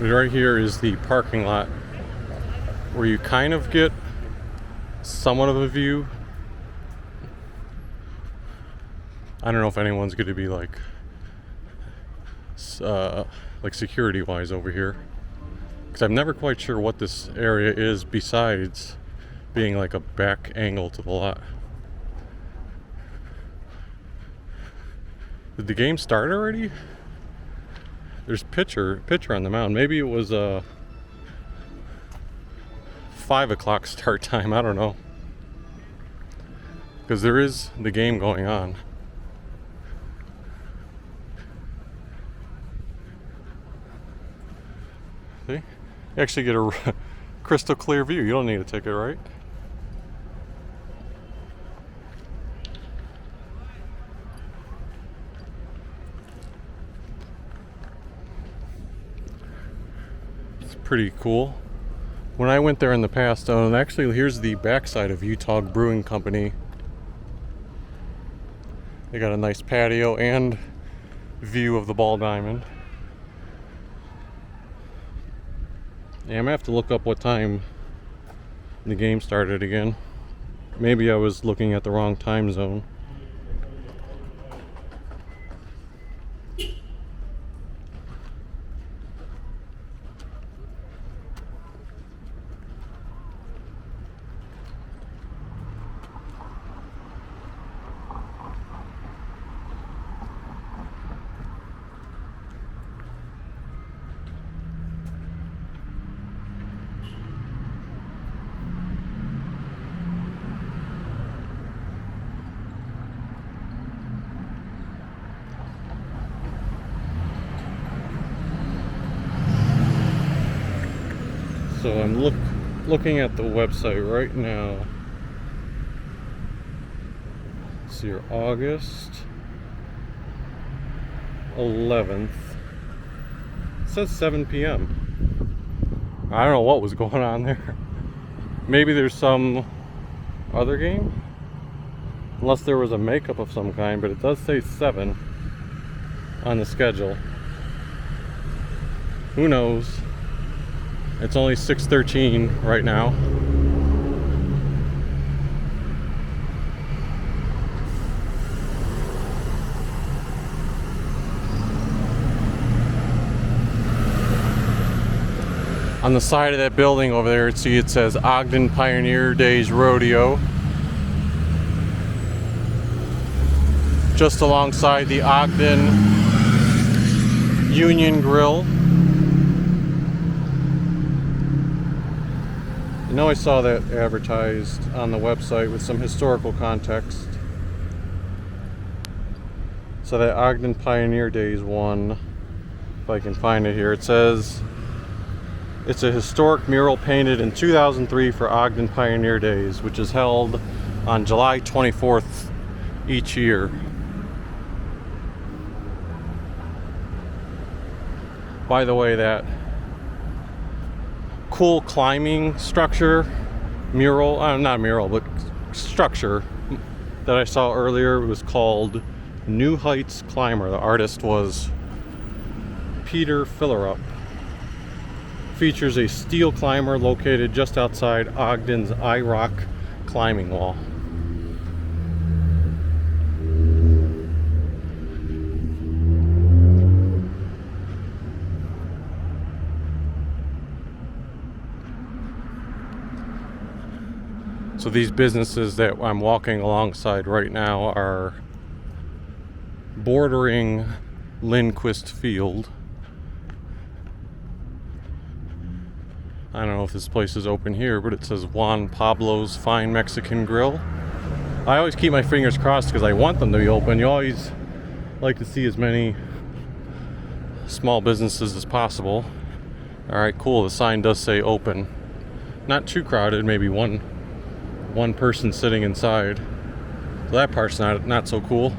Right here is the parking lot where you kind of get somewhat of a view. I don't know if anyone's going to be like security wise over here, because I'm never quite sure what this area is besides being like a back angle to the lot. Did the game start already? There's picture on the mound. Maybe it was a 5 o'clock start time. I don't know, because there is the game going on. See? You actually get a crystal clear view. You don't need a ticket, right? It's pretty cool. When I went there in the past, and actually here's the backside of Utah Brewing Company. They got a nice patio and view of the ball diamond. Yeah, I'm gonna have to look up what time the game started again. Maybe I was looking at the wrong time zone. So I'm looking at the website right now. Let's see here, August 11th. It says 7 p.m. I don't know what was going on there. Maybe there's some other game? Unless there was a makeup of some kind, but it does say 7 on the schedule. Who knows? It's only 6:13 right now. On the side of that building over there, see it says Ogden Pioneer Days Rodeo. Just alongside the Ogden Union Grill. You know, I saw that advertised on the website with some historical context. So that Ogden Pioneer Days one, if I can find it here, it says it's a historic mural painted in 2003 for Ogden Pioneer Days, which is held on July 24th each year. By the way, that cool climbing structure, mural, not mural, but structure that I saw earlier was called New Heights Climber. The artist was Peter Fillerup. Features a steel climber located just outside Ogden's I-Rock climbing wall. So these businesses that I'm walking alongside right now are bordering Lindquist Field. I don't know if this place is open here, but it says Juan Pablo's Fine Mexican Grill. I always keep my fingers crossed because I want them to be open. You always like to see as many small businesses as possible. Alright, cool. The sign does say open. Not too crowded, maybe one person sitting inside. So that part's not so cool.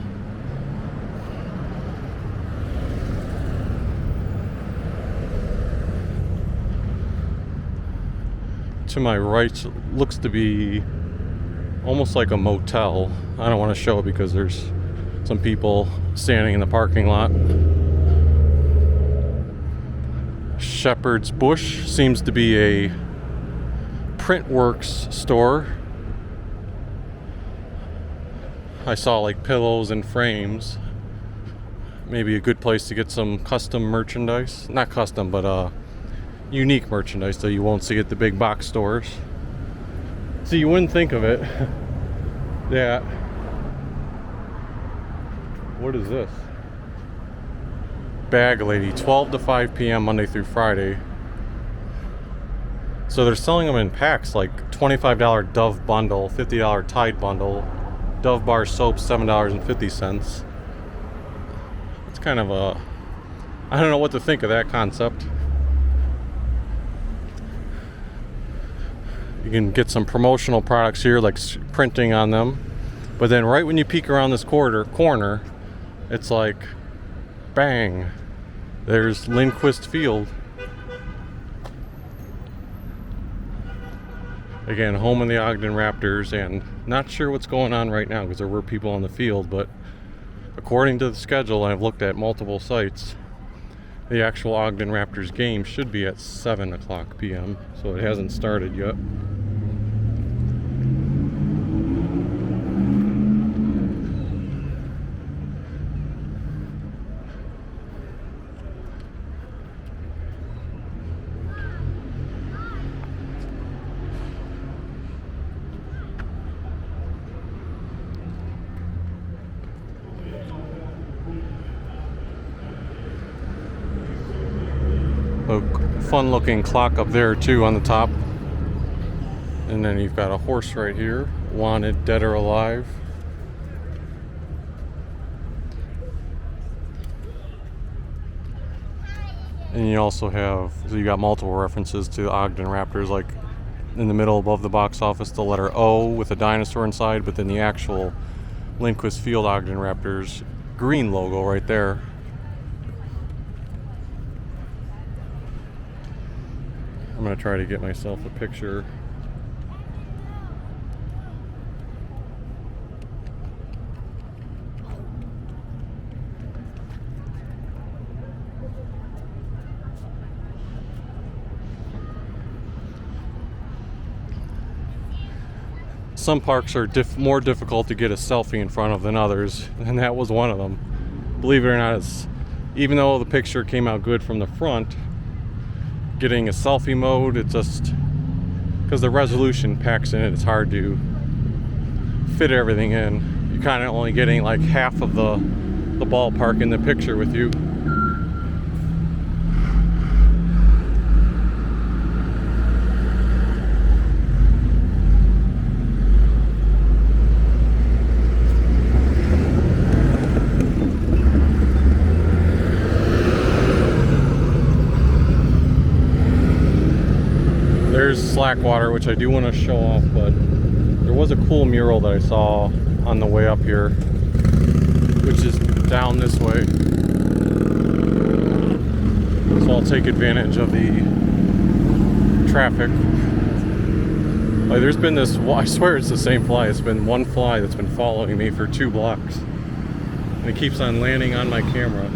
To my right looks to be almost like a motel. I don't want to show it because there's some people standing in the parking lot. Shepherd's Bush seems to be a Printworks store. I saw like pillows and frames. Maybe a good place to get some custom merchandise. Not custom, but unique merchandise that you won't see at the big box stores. So you wouldn't think of it that, what is this? Bag Lady, 12 to 5 p.m. Monday through Friday. So they're selling them in packs, like $25 Dove bundle, $50 Tide bundle, Dove bar soap, $7.50. It's kind of a, I don't know what to think of that concept. You can get some promotional products here, like printing on them. But then right when you peek around this corner, it's like, bang, there's Lindquist Field. Again, home of the Ogden Raptors, and not sure what's going on right now because there were people on the field, but according to the schedule, I've looked at multiple sites, the actual Ogden Raptors game should be at 7 o'clock p.m., so it hasn't started yet. A fun looking clock up there too on the top. And then you've got a horse right here, wanted dead or alive. And you also have, so you got multiple references to Ogden Raptors, like in the middle above the box office, the letter O with a dinosaur inside, but then the actual Lindquist Field Ogden Raptors green logo right there. I'm going to try to get myself a picture. Some parks are more difficult to get a selfie in front of than others, and that was one of them. Believe it or not, even though the picture came out good from the front, getting a selfie mode, it just, because the resolution packs in it, it's hard to fit everything in. You're kind of only getting like half of the ballpark in the picture with you. There's Slackwater, which I do want to show off, but there was a cool mural that I saw on the way up here, which is down this way. So I'll take advantage of the traffic. Like there's been this, I swear it's the same fly. It's been one fly that's been following me for 2 blocks. And it keeps on landing on my camera.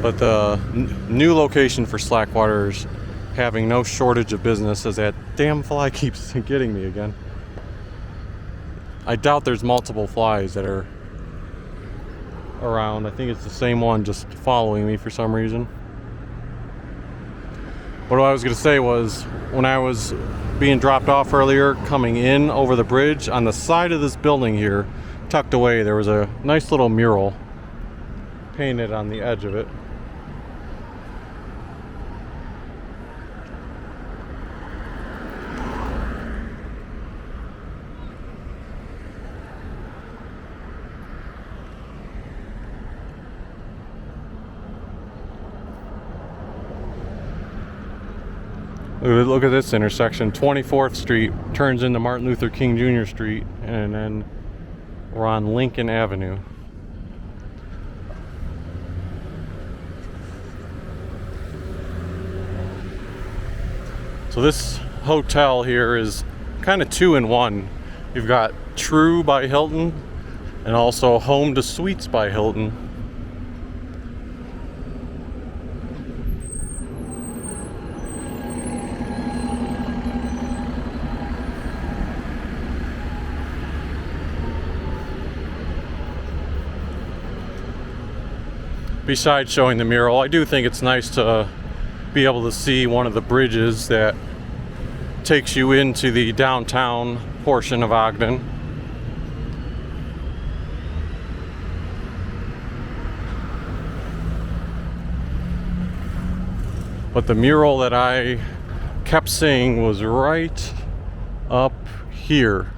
But the new location for Slackwater's having no shortage of business, as that damn fly keeps getting me again. I doubt there's multiple flies that are around. I think it's the same one just following me for some reason. But what I was going to say was, when I was being dropped off earlier, coming in over the bridge, on the side of this building here, tucked away, there was a nice little mural painted on the edge of it. Look at this intersection. 24th Street turns into Martin Luther King Jr. Street, and then we're on Lincoln Avenue. So this hotel here is kind of 2 in 1. You've got True by Hilton and also Home to Suites by Hilton. Besides showing the mural, I do think it's nice to be able to see one of the bridges that takes you into the downtown portion of Ogden. But the mural that I kept seeing was right up here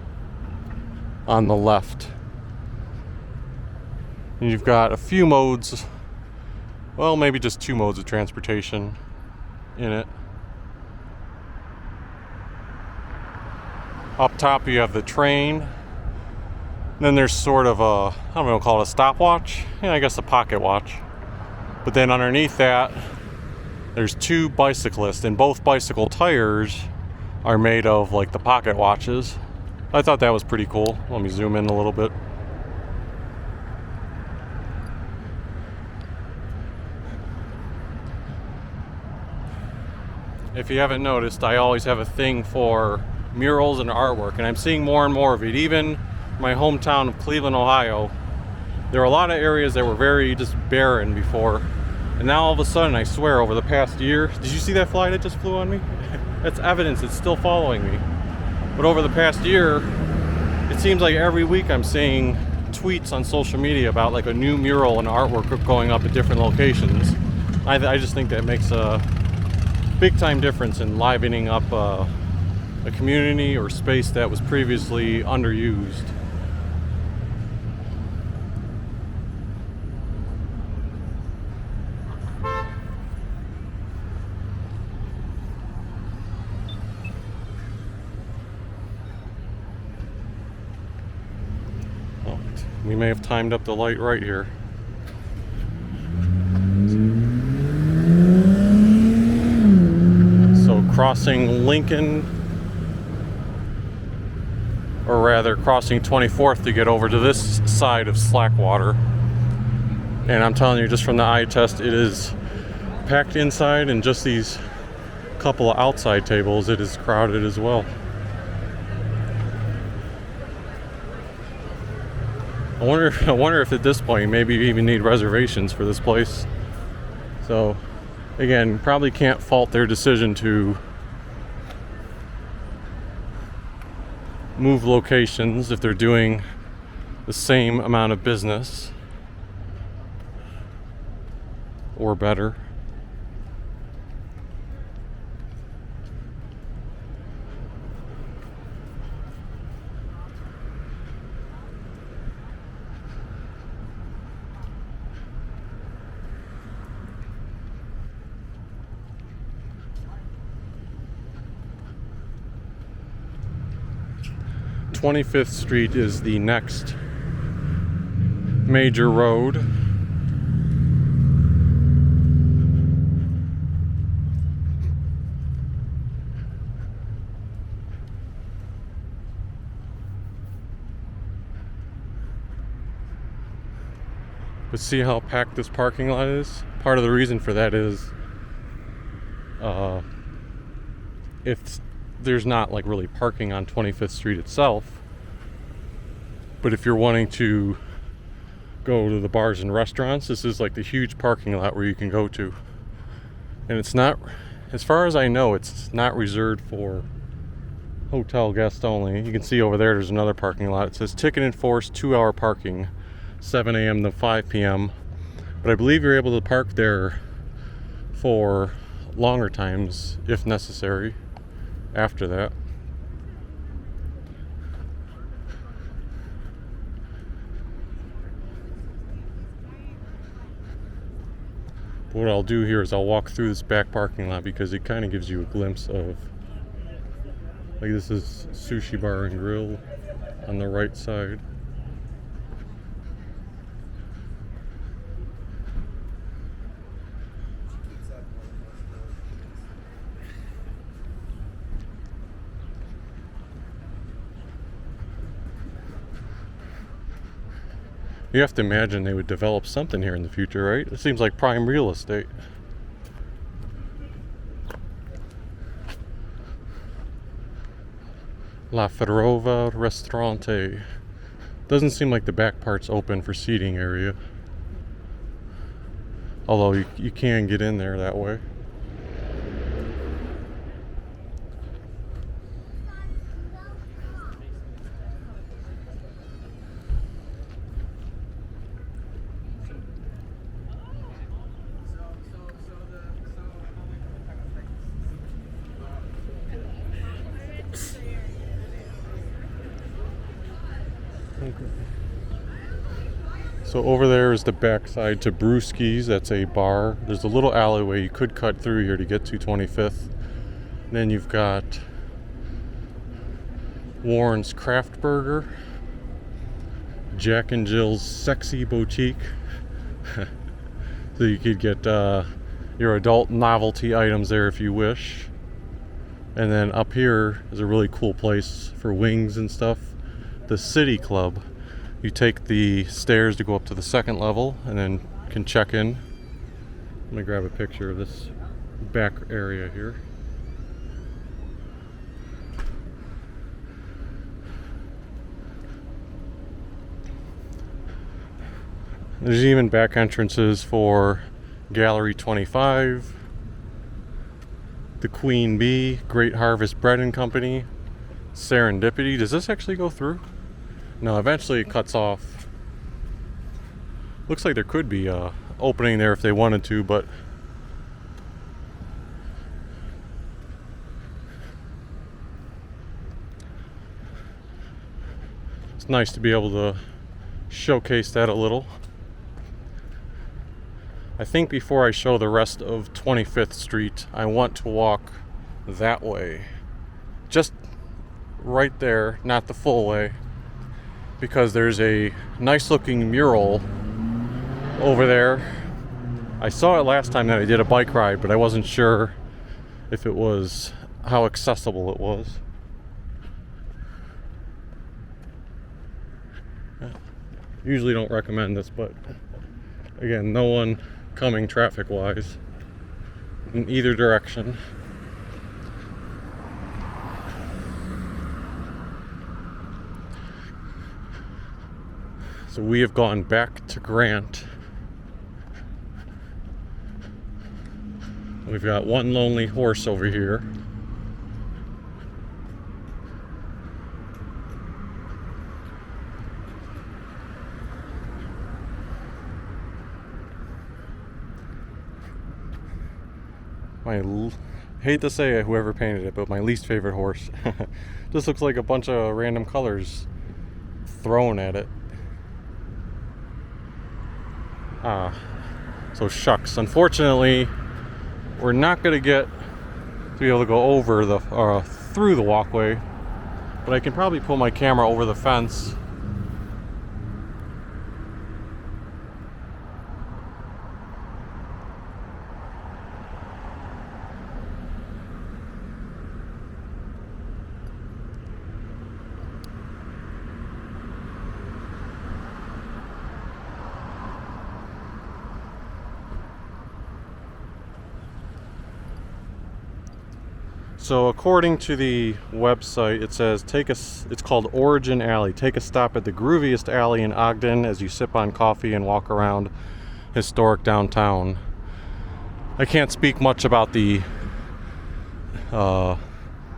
on the left. And you've got a few modes, well, maybe just 2 modes of transportation in it. Up top you have the train. Then there's sort of a, I don't know, call it a stopwatch? Yeah, I guess a pocket watch. But then underneath that, there's 2 bicyclists, and both bicycle tires are made of like the pocket watches. I thought that was pretty cool. Let me zoom in a little bit. If you haven't noticed, I always have a thing for murals and artwork, and I'm seeing more and more of it. Even my hometown of Cleveland, Ohio, there are a lot of areas that were very just barren before, and now all of a sudden, I swear, over the past year, did you see that fly that just flew on me? That's evidence it's still following me. But over the past year, it seems like every week I'm seeing tweets on social media about like a new mural and artwork going up at different locations. I just think that makes a big time difference in livening up a community or space that was previously underused. Oh, we may have timed up the light right here. Crossing Lincoln, or rather crossing 24th to get over to this side of Slackwater. And I'm telling you, just from the eye test, it is packed inside, and just these couple of outside tables, it is crowded as well. I wonder if at this point maybe you even need reservations for this place. So again, probably can't fault their decision to move locations if they're doing the same amount of business or better. th Street is the next major road. But see how packed this parking lot is? Part of the reason for that is if there's not like really parking on 25th Street itself, but if you're wanting to go to the bars and restaurants, this is like the huge parking lot where you can go to. And it's not, as far as I know, it's not reserved for hotel guests only. You can see over there's another parking lot. It says ticket enforced 2-hour parking, 7 a.m. to 5 p.m. But I believe you're able to park there for longer times if necessary after that. But what I'll do here is I'll walk through this back parking lot because it kind of gives you a glimpse of, like, this is Sushi Bar and Grill on the right side. You have to imagine they would develop something here in the future, right? It seems like prime real estate. La Ferrova Ristorante. Doesn't seem like the back part's open for seating area. Although you can get in there that way. So over there is the backside to Brewski's. That's a bar. There's a little alleyway you could cut through here to get to 25th. Then you've got Warren's Craft Burger, Jack and Jill's Sexy Boutique. So you could get your adult novelty items there if you wish. And then up here is a really cool place for wings and stuff. The City Club. You take the stairs to go up to the second level and then can check in. Let me grab a picture of this back area here. There's even back entrances for Gallery 25, the Queen Bee, Great Harvest Bread and Company, Serendipity. Does this actually go through? No, eventually it cuts off. Looks like there could be a opening there if they wanted to, but it's nice to be able to showcase that a little. I think before I show the rest of 25th Street, I want to walk that way. Just right there, not the full way. Because there's a nice looking mural over there. I saw it last time that I did a bike ride, but I wasn't sure if it was how accessible it was. Usually don't recommend this, but again, no one coming traffic wise in either direction. So we have gone back to Grant. We've got one lonely horse over here. Hate to say it, whoever painted it, but my least favorite horse. Just looks like a bunch of random colors thrown at it. So shucks. Unfortunately, we're not going to get to be able to go over the through the walkway, but I can probably pull my camera over the fence So according to the website, it says it's called Origin Alley. Take a stop at the grooviest alley in Ogden as you sip on coffee and walk around historic downtown. I can't speak much about the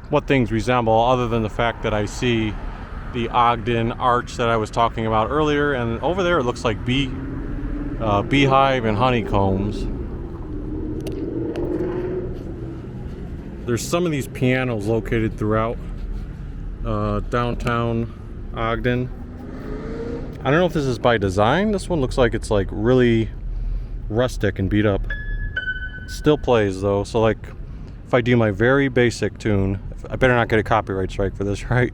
what things resemble, other than the fact that I see the Ogden arch that I was talking about earlier, and over there it looks like beehive and honeycombs. There's some of these pianos located throughout downtown Ogden. I don't know if this is by design. This one looks like it's like really rustic and beat up. It still plays though, so like if I do my very basic tune, I better not get a copyright strike for this, right?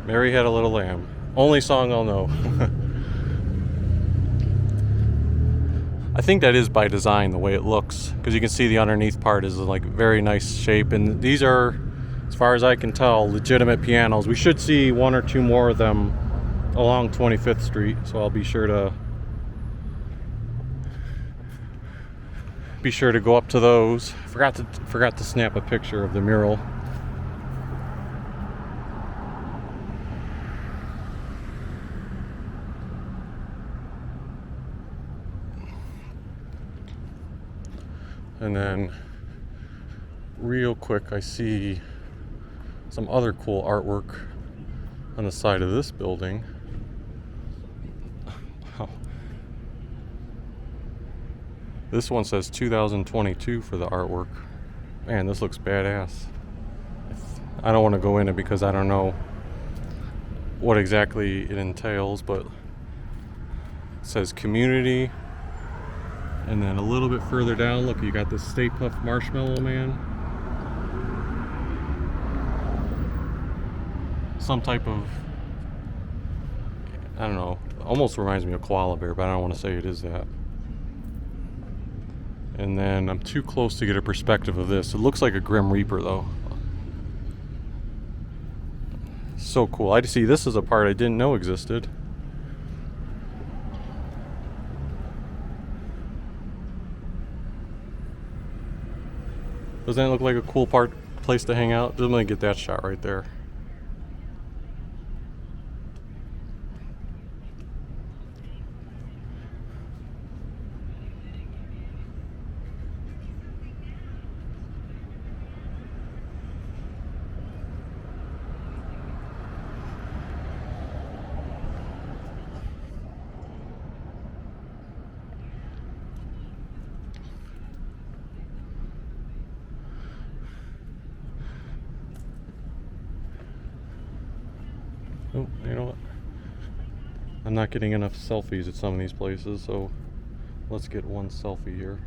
Mary Had a Little Lamb. Only song I'll know. I think that is by design, the way it looks, because you can see the underneath part is like very nice shape, and these are, as far as I can tell, legitimate pianos. We should see one or two more of them along 25th Street, so I'll be sure to go up to those. Forgot to snap a picture of the mural. And then real quick, I see some other cool artwork on the side of this building. Wow. This one says 2022 for the artwork. Man, this looks badass. I don't want to go in it because I don't know what exactly it entails, but it says community. And then a little bit further down, look, you got the Stay Puft Marshmallow Man. Some type of, I don't know, almost reminds me of Koala Bear, but I don't want to say it is that. And then I'm too close to get a perspective of this. It looks like a Grim Reaper though. So cool. I see this is a part I didn't know existed. Doesn't that look like a cool place to hang out? I'm gonna get that shot right there. Oh, you know what? I'm not getting enough selfies at some of these places, so let's get one selfie here.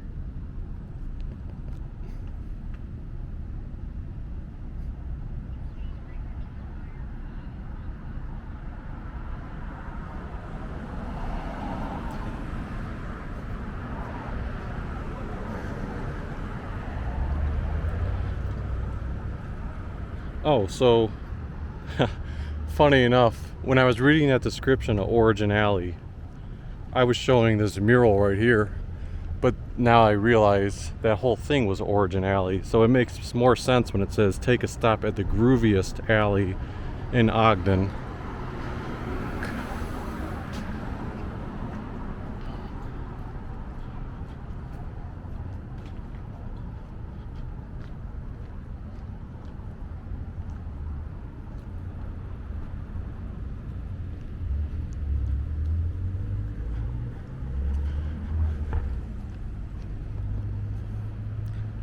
Oh, so funny enough, when I was reading that description of Origin Alley, I was showing this mural right here, but now I realize that whole thing was Origin Alley, so it makes more sense when it says take a stop at the grooviest alley in Ogden.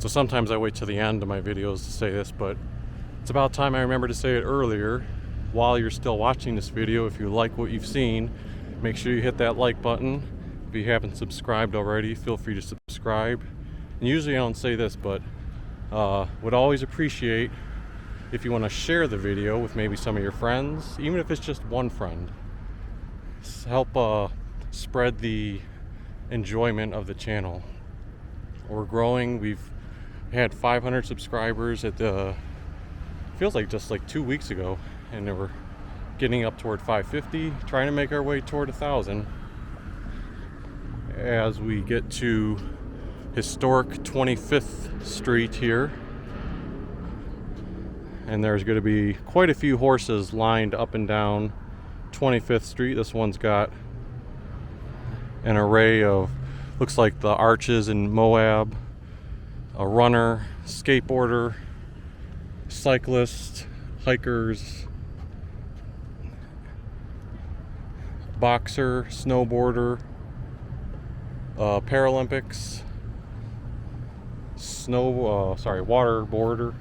So sometimes I wait till the end of my videos to say this, but it's about time I remember to say it earlier. While you're still watching this video, if you like what you've seen, make sure you hit that like button. If you haven't subscribed already, feel free to subscribe. And usually I don't say this, but would always appreciate if you want to share the video with maybe some of your friends, even if it's just one friend. Help spread the enjoyment of the channel. We're growing. We've had 500 subscribers at the, feels like just like 2 weeks ago, and we're getting up toward 550, trying to make our way toward 1,000 as we get to historic 25th Street here. And there's going to be quite a few horses lined up and down 25th Street. This one's got an array of, looks like the arches in Moab, a runner, skateboarder, cyclist, hikers, boxer, snowboarder, Paralympics, waterboarder.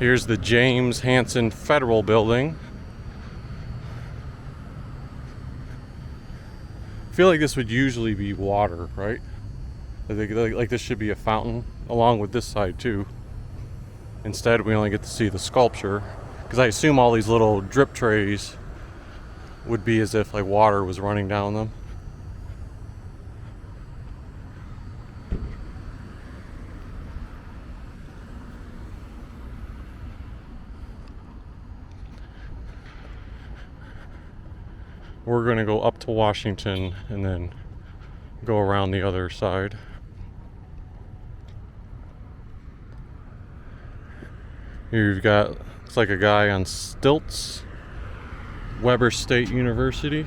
Here's the James Hansen Federal Building. I feel like this would usually be water, right? I think like this should be a fountain, along with this side too. Instead, we only get to see the sculpture, because I assume all these little drip trays would be as if like water was running down them. We're going to go up to Washington and then go around the other side. Here you've got, looks like a guy on stilts, Weber State University.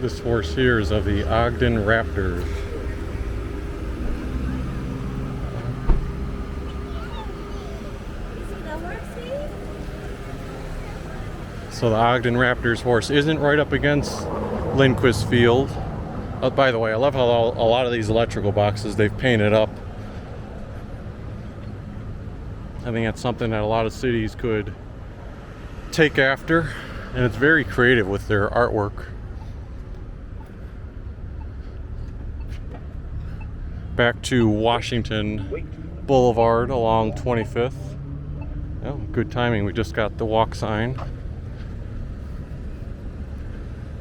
This horse here is of the Ogden Raptors. So the Ogden Raptors horse isn't right up against Lindquist Field. By the way, I love how a lot of these electrical boxes they've painted up. I think that's something that a lot of cities could take after, and it's very creative with their artwork. Back to Washington Boulevard along 25th. Oh, good timing, we just got the walk sign.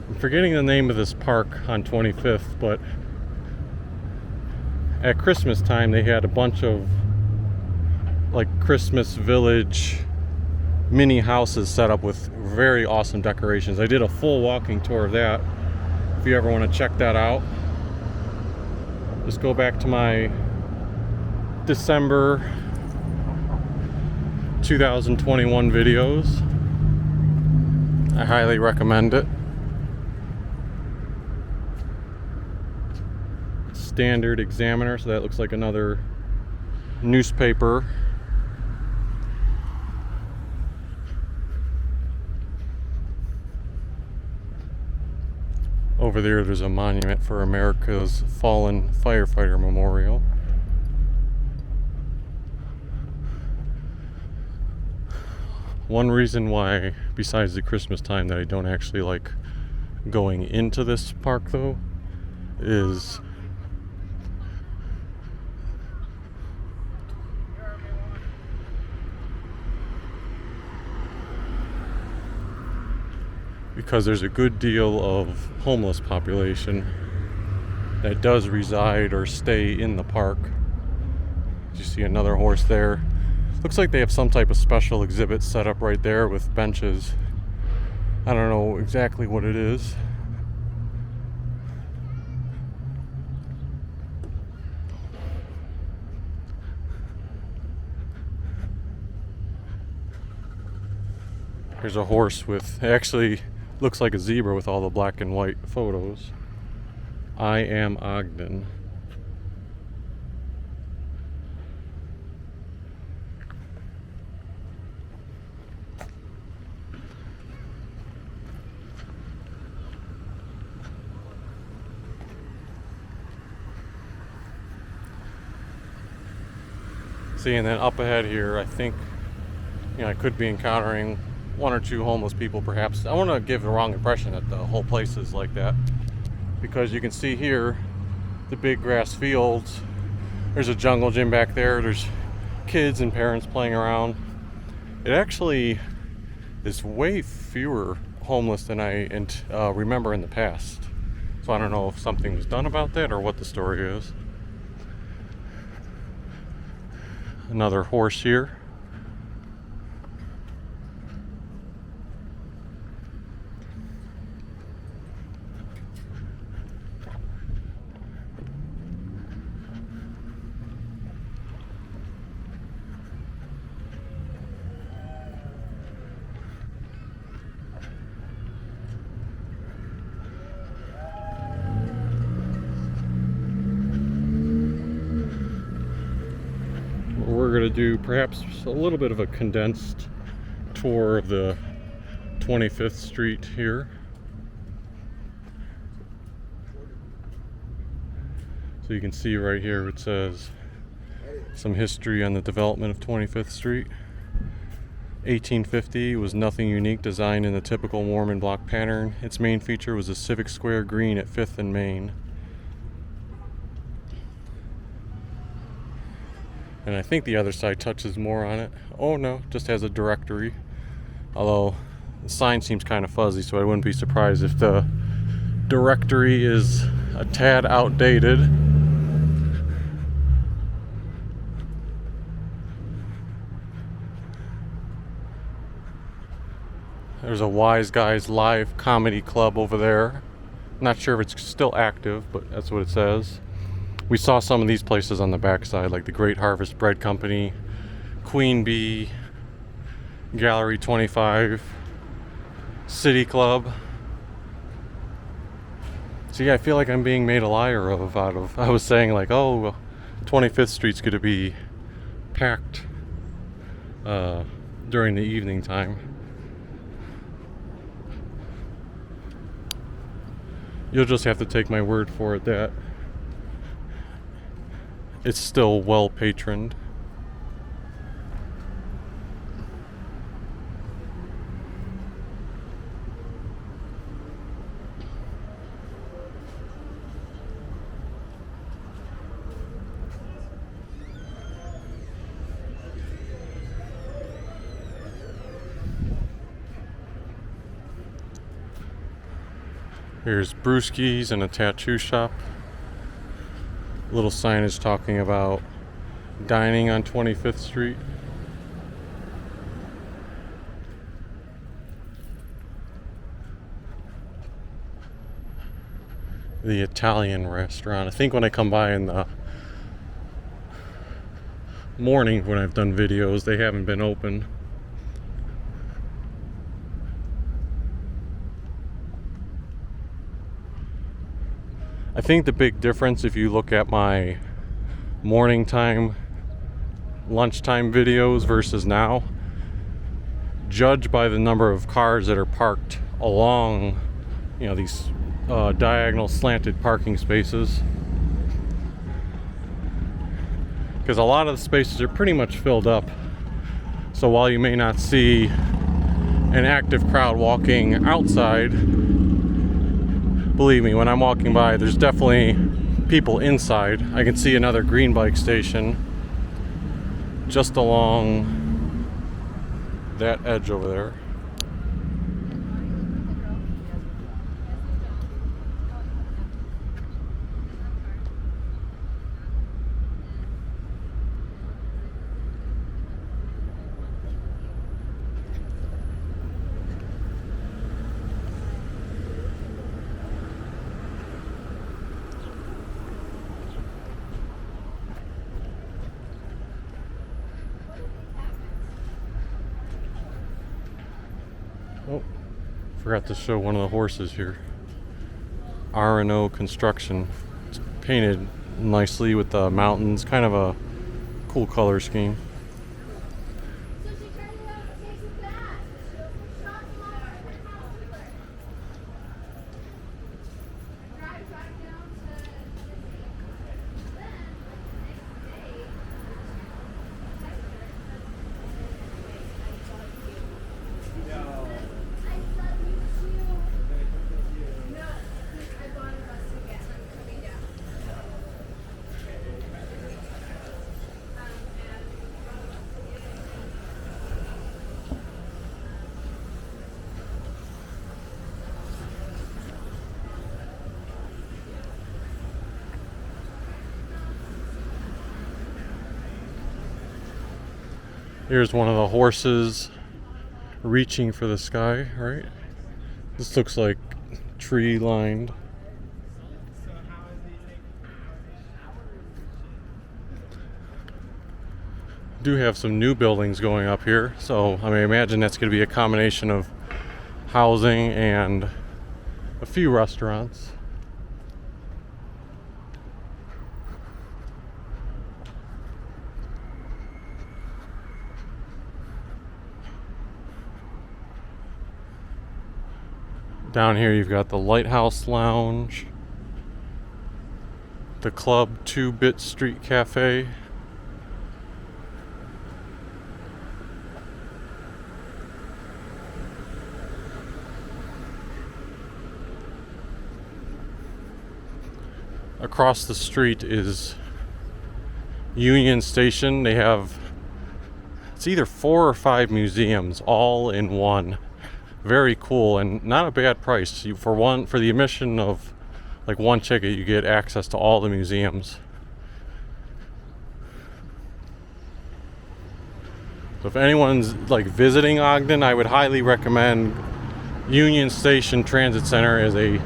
I'm forgetting the name of this park on 25th, but at Christmas time they had a bunch of like Christmas village mini houses set up with very awesome decorations. I did a full walking tour of that. If you ever want to check that out, just go back to my December 2021 videos. I highly recommend it. Standard Examiner, so that looks like another newspaper. Over there's a monument for America's fallen firefighter memorial. One reason why, besides the Christmas time, that I don't actually like going into this park though, is because there's a good deal of homeless population that does reside or stay in the park. You see another horse there. Looks like they have some type of special exhibit set up right there with benches. I don't know exactly what it is. There's a horse with, it actually looks like a zebra with all the black and white photos. I am Ogden. See, and then up ahead here, I think, I could be encountering one or two homeless people perhaps. I want to give the wrong impression that the whole place is like that, because you can see here the big grass fields. There's a jungle gym back there. There's kids and parents playing around. It actually is way fewer homeless than I remember in the past. So I don't know if something was done about that or what the story is. Another horse here. We're going to do perhaps a little bit of a condensed tour of the 25th Street here. So you can see right here it says some history on the development of 25th Street. 1850 was nothing unique, designed in the typical Mormon block pattern. Its main feature was a civic square green at 5th and Main. And I think the other side touches more on it. Oh no, just has a directory. Although the sign seems kind of fuzzy, so I wouldn't be surprised if the directory is a tad outdated. There's a Wise Guys Live Comedy Club over there. Not sure if it's still active, but that's what it says. We saw some of these places on the backside, like the Great Harvest Bread Company, Queen Bee, Gallery 25, City Club. See, I feel like I'm being made a liar of. I was saying like, oh, 25th Street's going to be packed during the evening time. You'll just have to take my word for it that it's still well patroned. Here's brewskis and a tattoo shop. Little signage talking about dining on 25th Street. The Italian restaurant. I think when I come by in the morning when I've done videos, they haven't been open. I think the big difference, if you look at my morning time, lunchtime videos versus now, judge by the number of cars that are parked along, these diagonal slanted parking spaces. Because a lot of the spaces are pretty much filled up. So while you may not see an active crowd walking outside, believe me, when I'm walking by, there's definitely people inside. I can see another green bike station just along that edge over there. Oh, forgot to show one of the horses here. R&O Construction. It's painted nicely with the mountains. Kind of a cool color scheme. Here's one of the horses reaching for the sky, right? This looks like tree lined. Do have some new buildings going up here, so I imagine that's going to be a combination of housing and a few restaurants. Down here you've got the Lighthouse Lounge, the Club 2-Bit Street Cafe, across the street is Union Station. They have, it's either 4 or 5 museums all in one. Very cool and not a bad price. For the admission of like one ticket, you get access to all the museums. So if anyone's like visiting Ogden, I would highly recommend Union Station Transit Center as a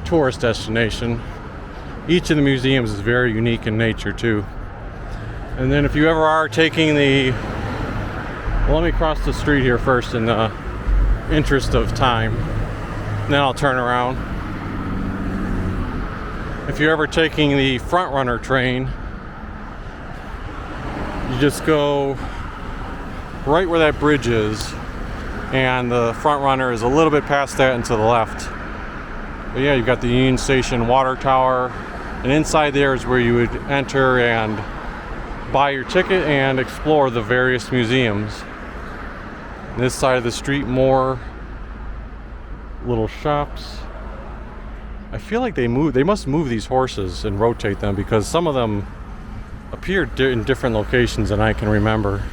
tourist destination. Each of the museums is very unique in nature too. And then if you ever are taking let me cross the street here first in the interest of time, and then I'll turn around. If you're ever taking the front runner train, you just go right where that bridge is, and the front runner is a little bit past that and to the left. But yeah, you've got the Union Station water tower, and inside there is where you would enter and buy your ticket and explore the various museums. This side of the street, more little shops. I feel like they must move these horses and rotate them, because some of them appear in different locations than I can remember.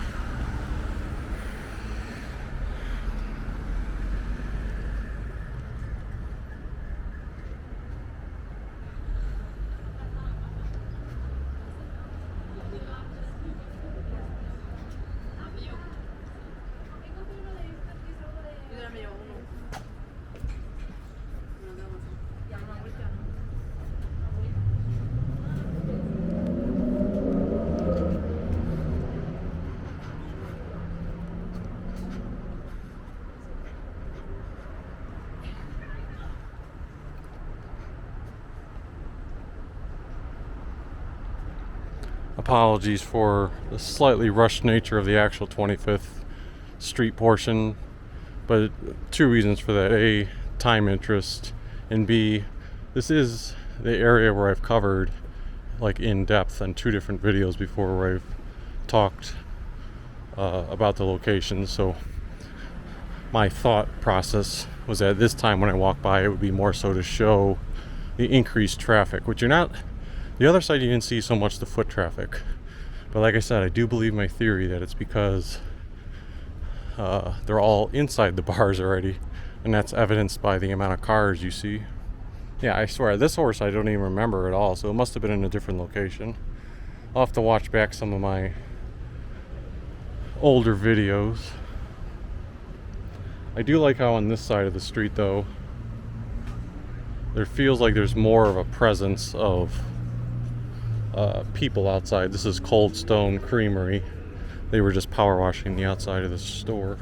Apologies for the slightly rushed nature of the actual 25th Street portion, but 2 reasons for that. A, time interest, and B, this is the area where I've covered like in depth on 2 different videos before, where I've talked about the locations. So my thought process was that this time when I walk by, it would be more so to show the increased traffic, which you're not. The other side, you didn't see so much the foot traffic. But like I said, I do believe my theory that it's because they're all inside the bars already. And that's evidenced by the amount of cars you see. Yeah, I swear, this horse I don't even remember at all. So it must have been in a different location. I'll have to watch back some of my older videos. I do like how on this side of the street, though, there feels like there's more of a presence of people outside. This is Cold Stone Creamery. They were just power washing the outside of the store.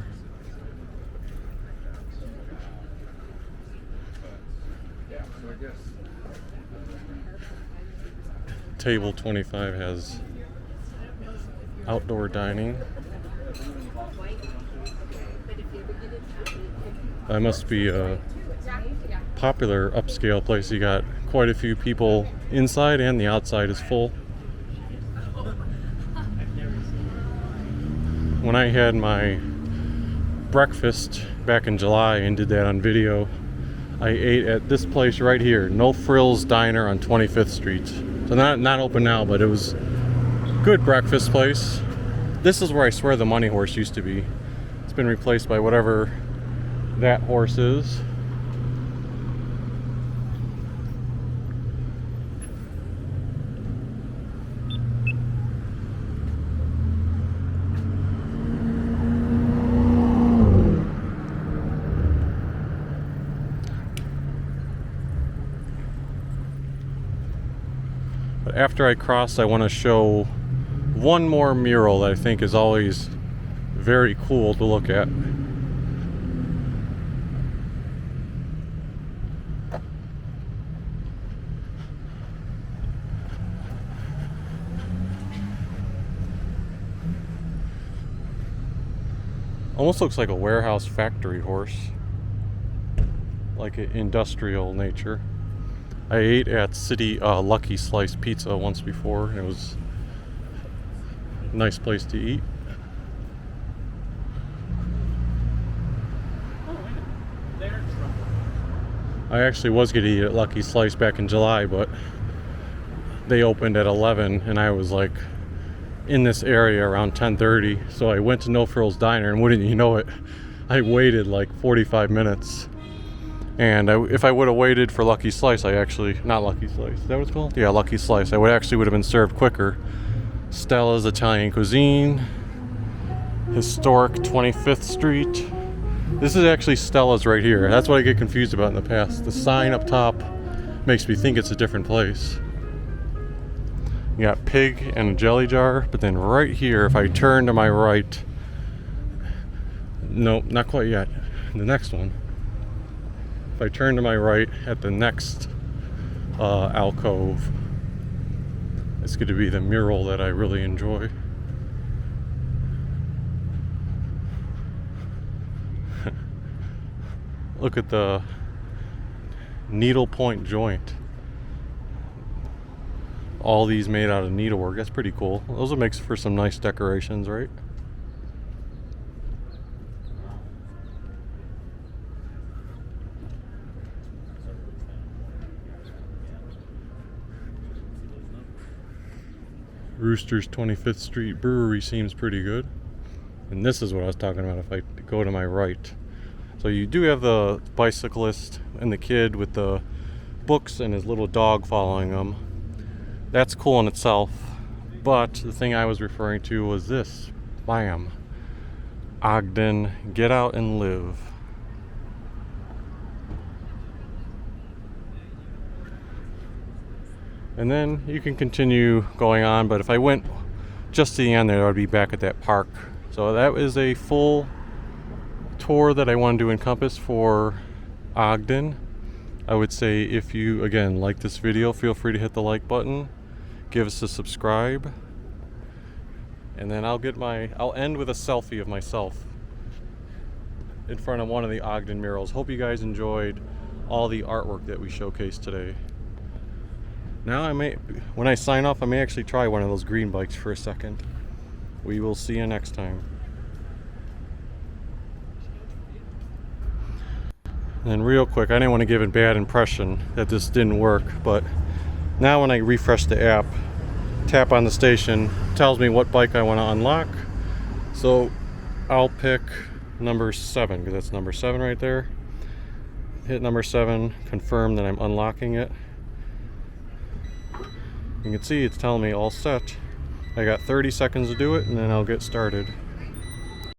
table 25 has outdoor dining. That must be a popular upscale place. You got quite a few people inside and the outside is full. When I had my breakfast back in July and did that on video, I ate at this place right here, No Frills Diner on 25th Street. So not open now, but it was good breakfast place. This is where I swear the money horse used to be. It's been replaced by whatever that horse is. But after I cross, I want to show one more mural that I think is always very cool to look at. Almost looks like a warehouse factory horse, like an industrial nature. I ate at City Lucky Slice Pizza once before, and it was a nice place to eat. I actually was going to eat at Lucky Slice back in July, but they opened at 11, and I was like in this area around 10:30, so I went to No Frills Diner, and wouldn't you know it, I waited like 45 minutes. And if I would have waited for Lucky Slice, not Lucky Slice, is that what it's called? Yeah, Lucky Slice. I would have been served quicker. Stella's Italian Cuisine, historic 25th Street. This is actually Stella's right here. That's what I get confused about in the past. The sign up top makes me think it's a different place. You got pig and a jelly jar, but then right here, if I turn to my right, no, not quite yet, the next one. If I turn to my right at the next alcove, it's going to be the mural that I really enjoy. Look at the needlepoint joint. All these made out of needlework. That's pretty cool. Those will make for some nice decorations, right? Rooster's 25th Street Brewery seems pretty good. And this is what I was talking about if I go to my right. So you do have the bicyclist and the kid with the books and his little dog following him. That's cool in itself. But the thing I was referring to was this. Bam. Ogden, get out and live. And then you can continue going on, but if I went just to the end there, I would be back at that park. So that is a full tour that I wanted to encompass for Ogden. I would say if you, again, like this video, feel free to hit the like button, give us a subscribe, and then I'll end with a selfie of myself in front of one of the Ogden murals. Hope you guys enjoyed all the artwork that we showcased today. Now when I sign off, I may actually try one of those green bikes for a second. We will see you next time. And real quick, I didn't want to give a bad impression that this didn't work, but now when I refresh the app, tap on the station, it tells me what bike I want to unlock. So I'll pick number 7, because that's number 7 right there. Hit number 7, confirm that I'm unlocking it. You can see it's telling me all set. I got 30 seconds to do it, and then I'll get started.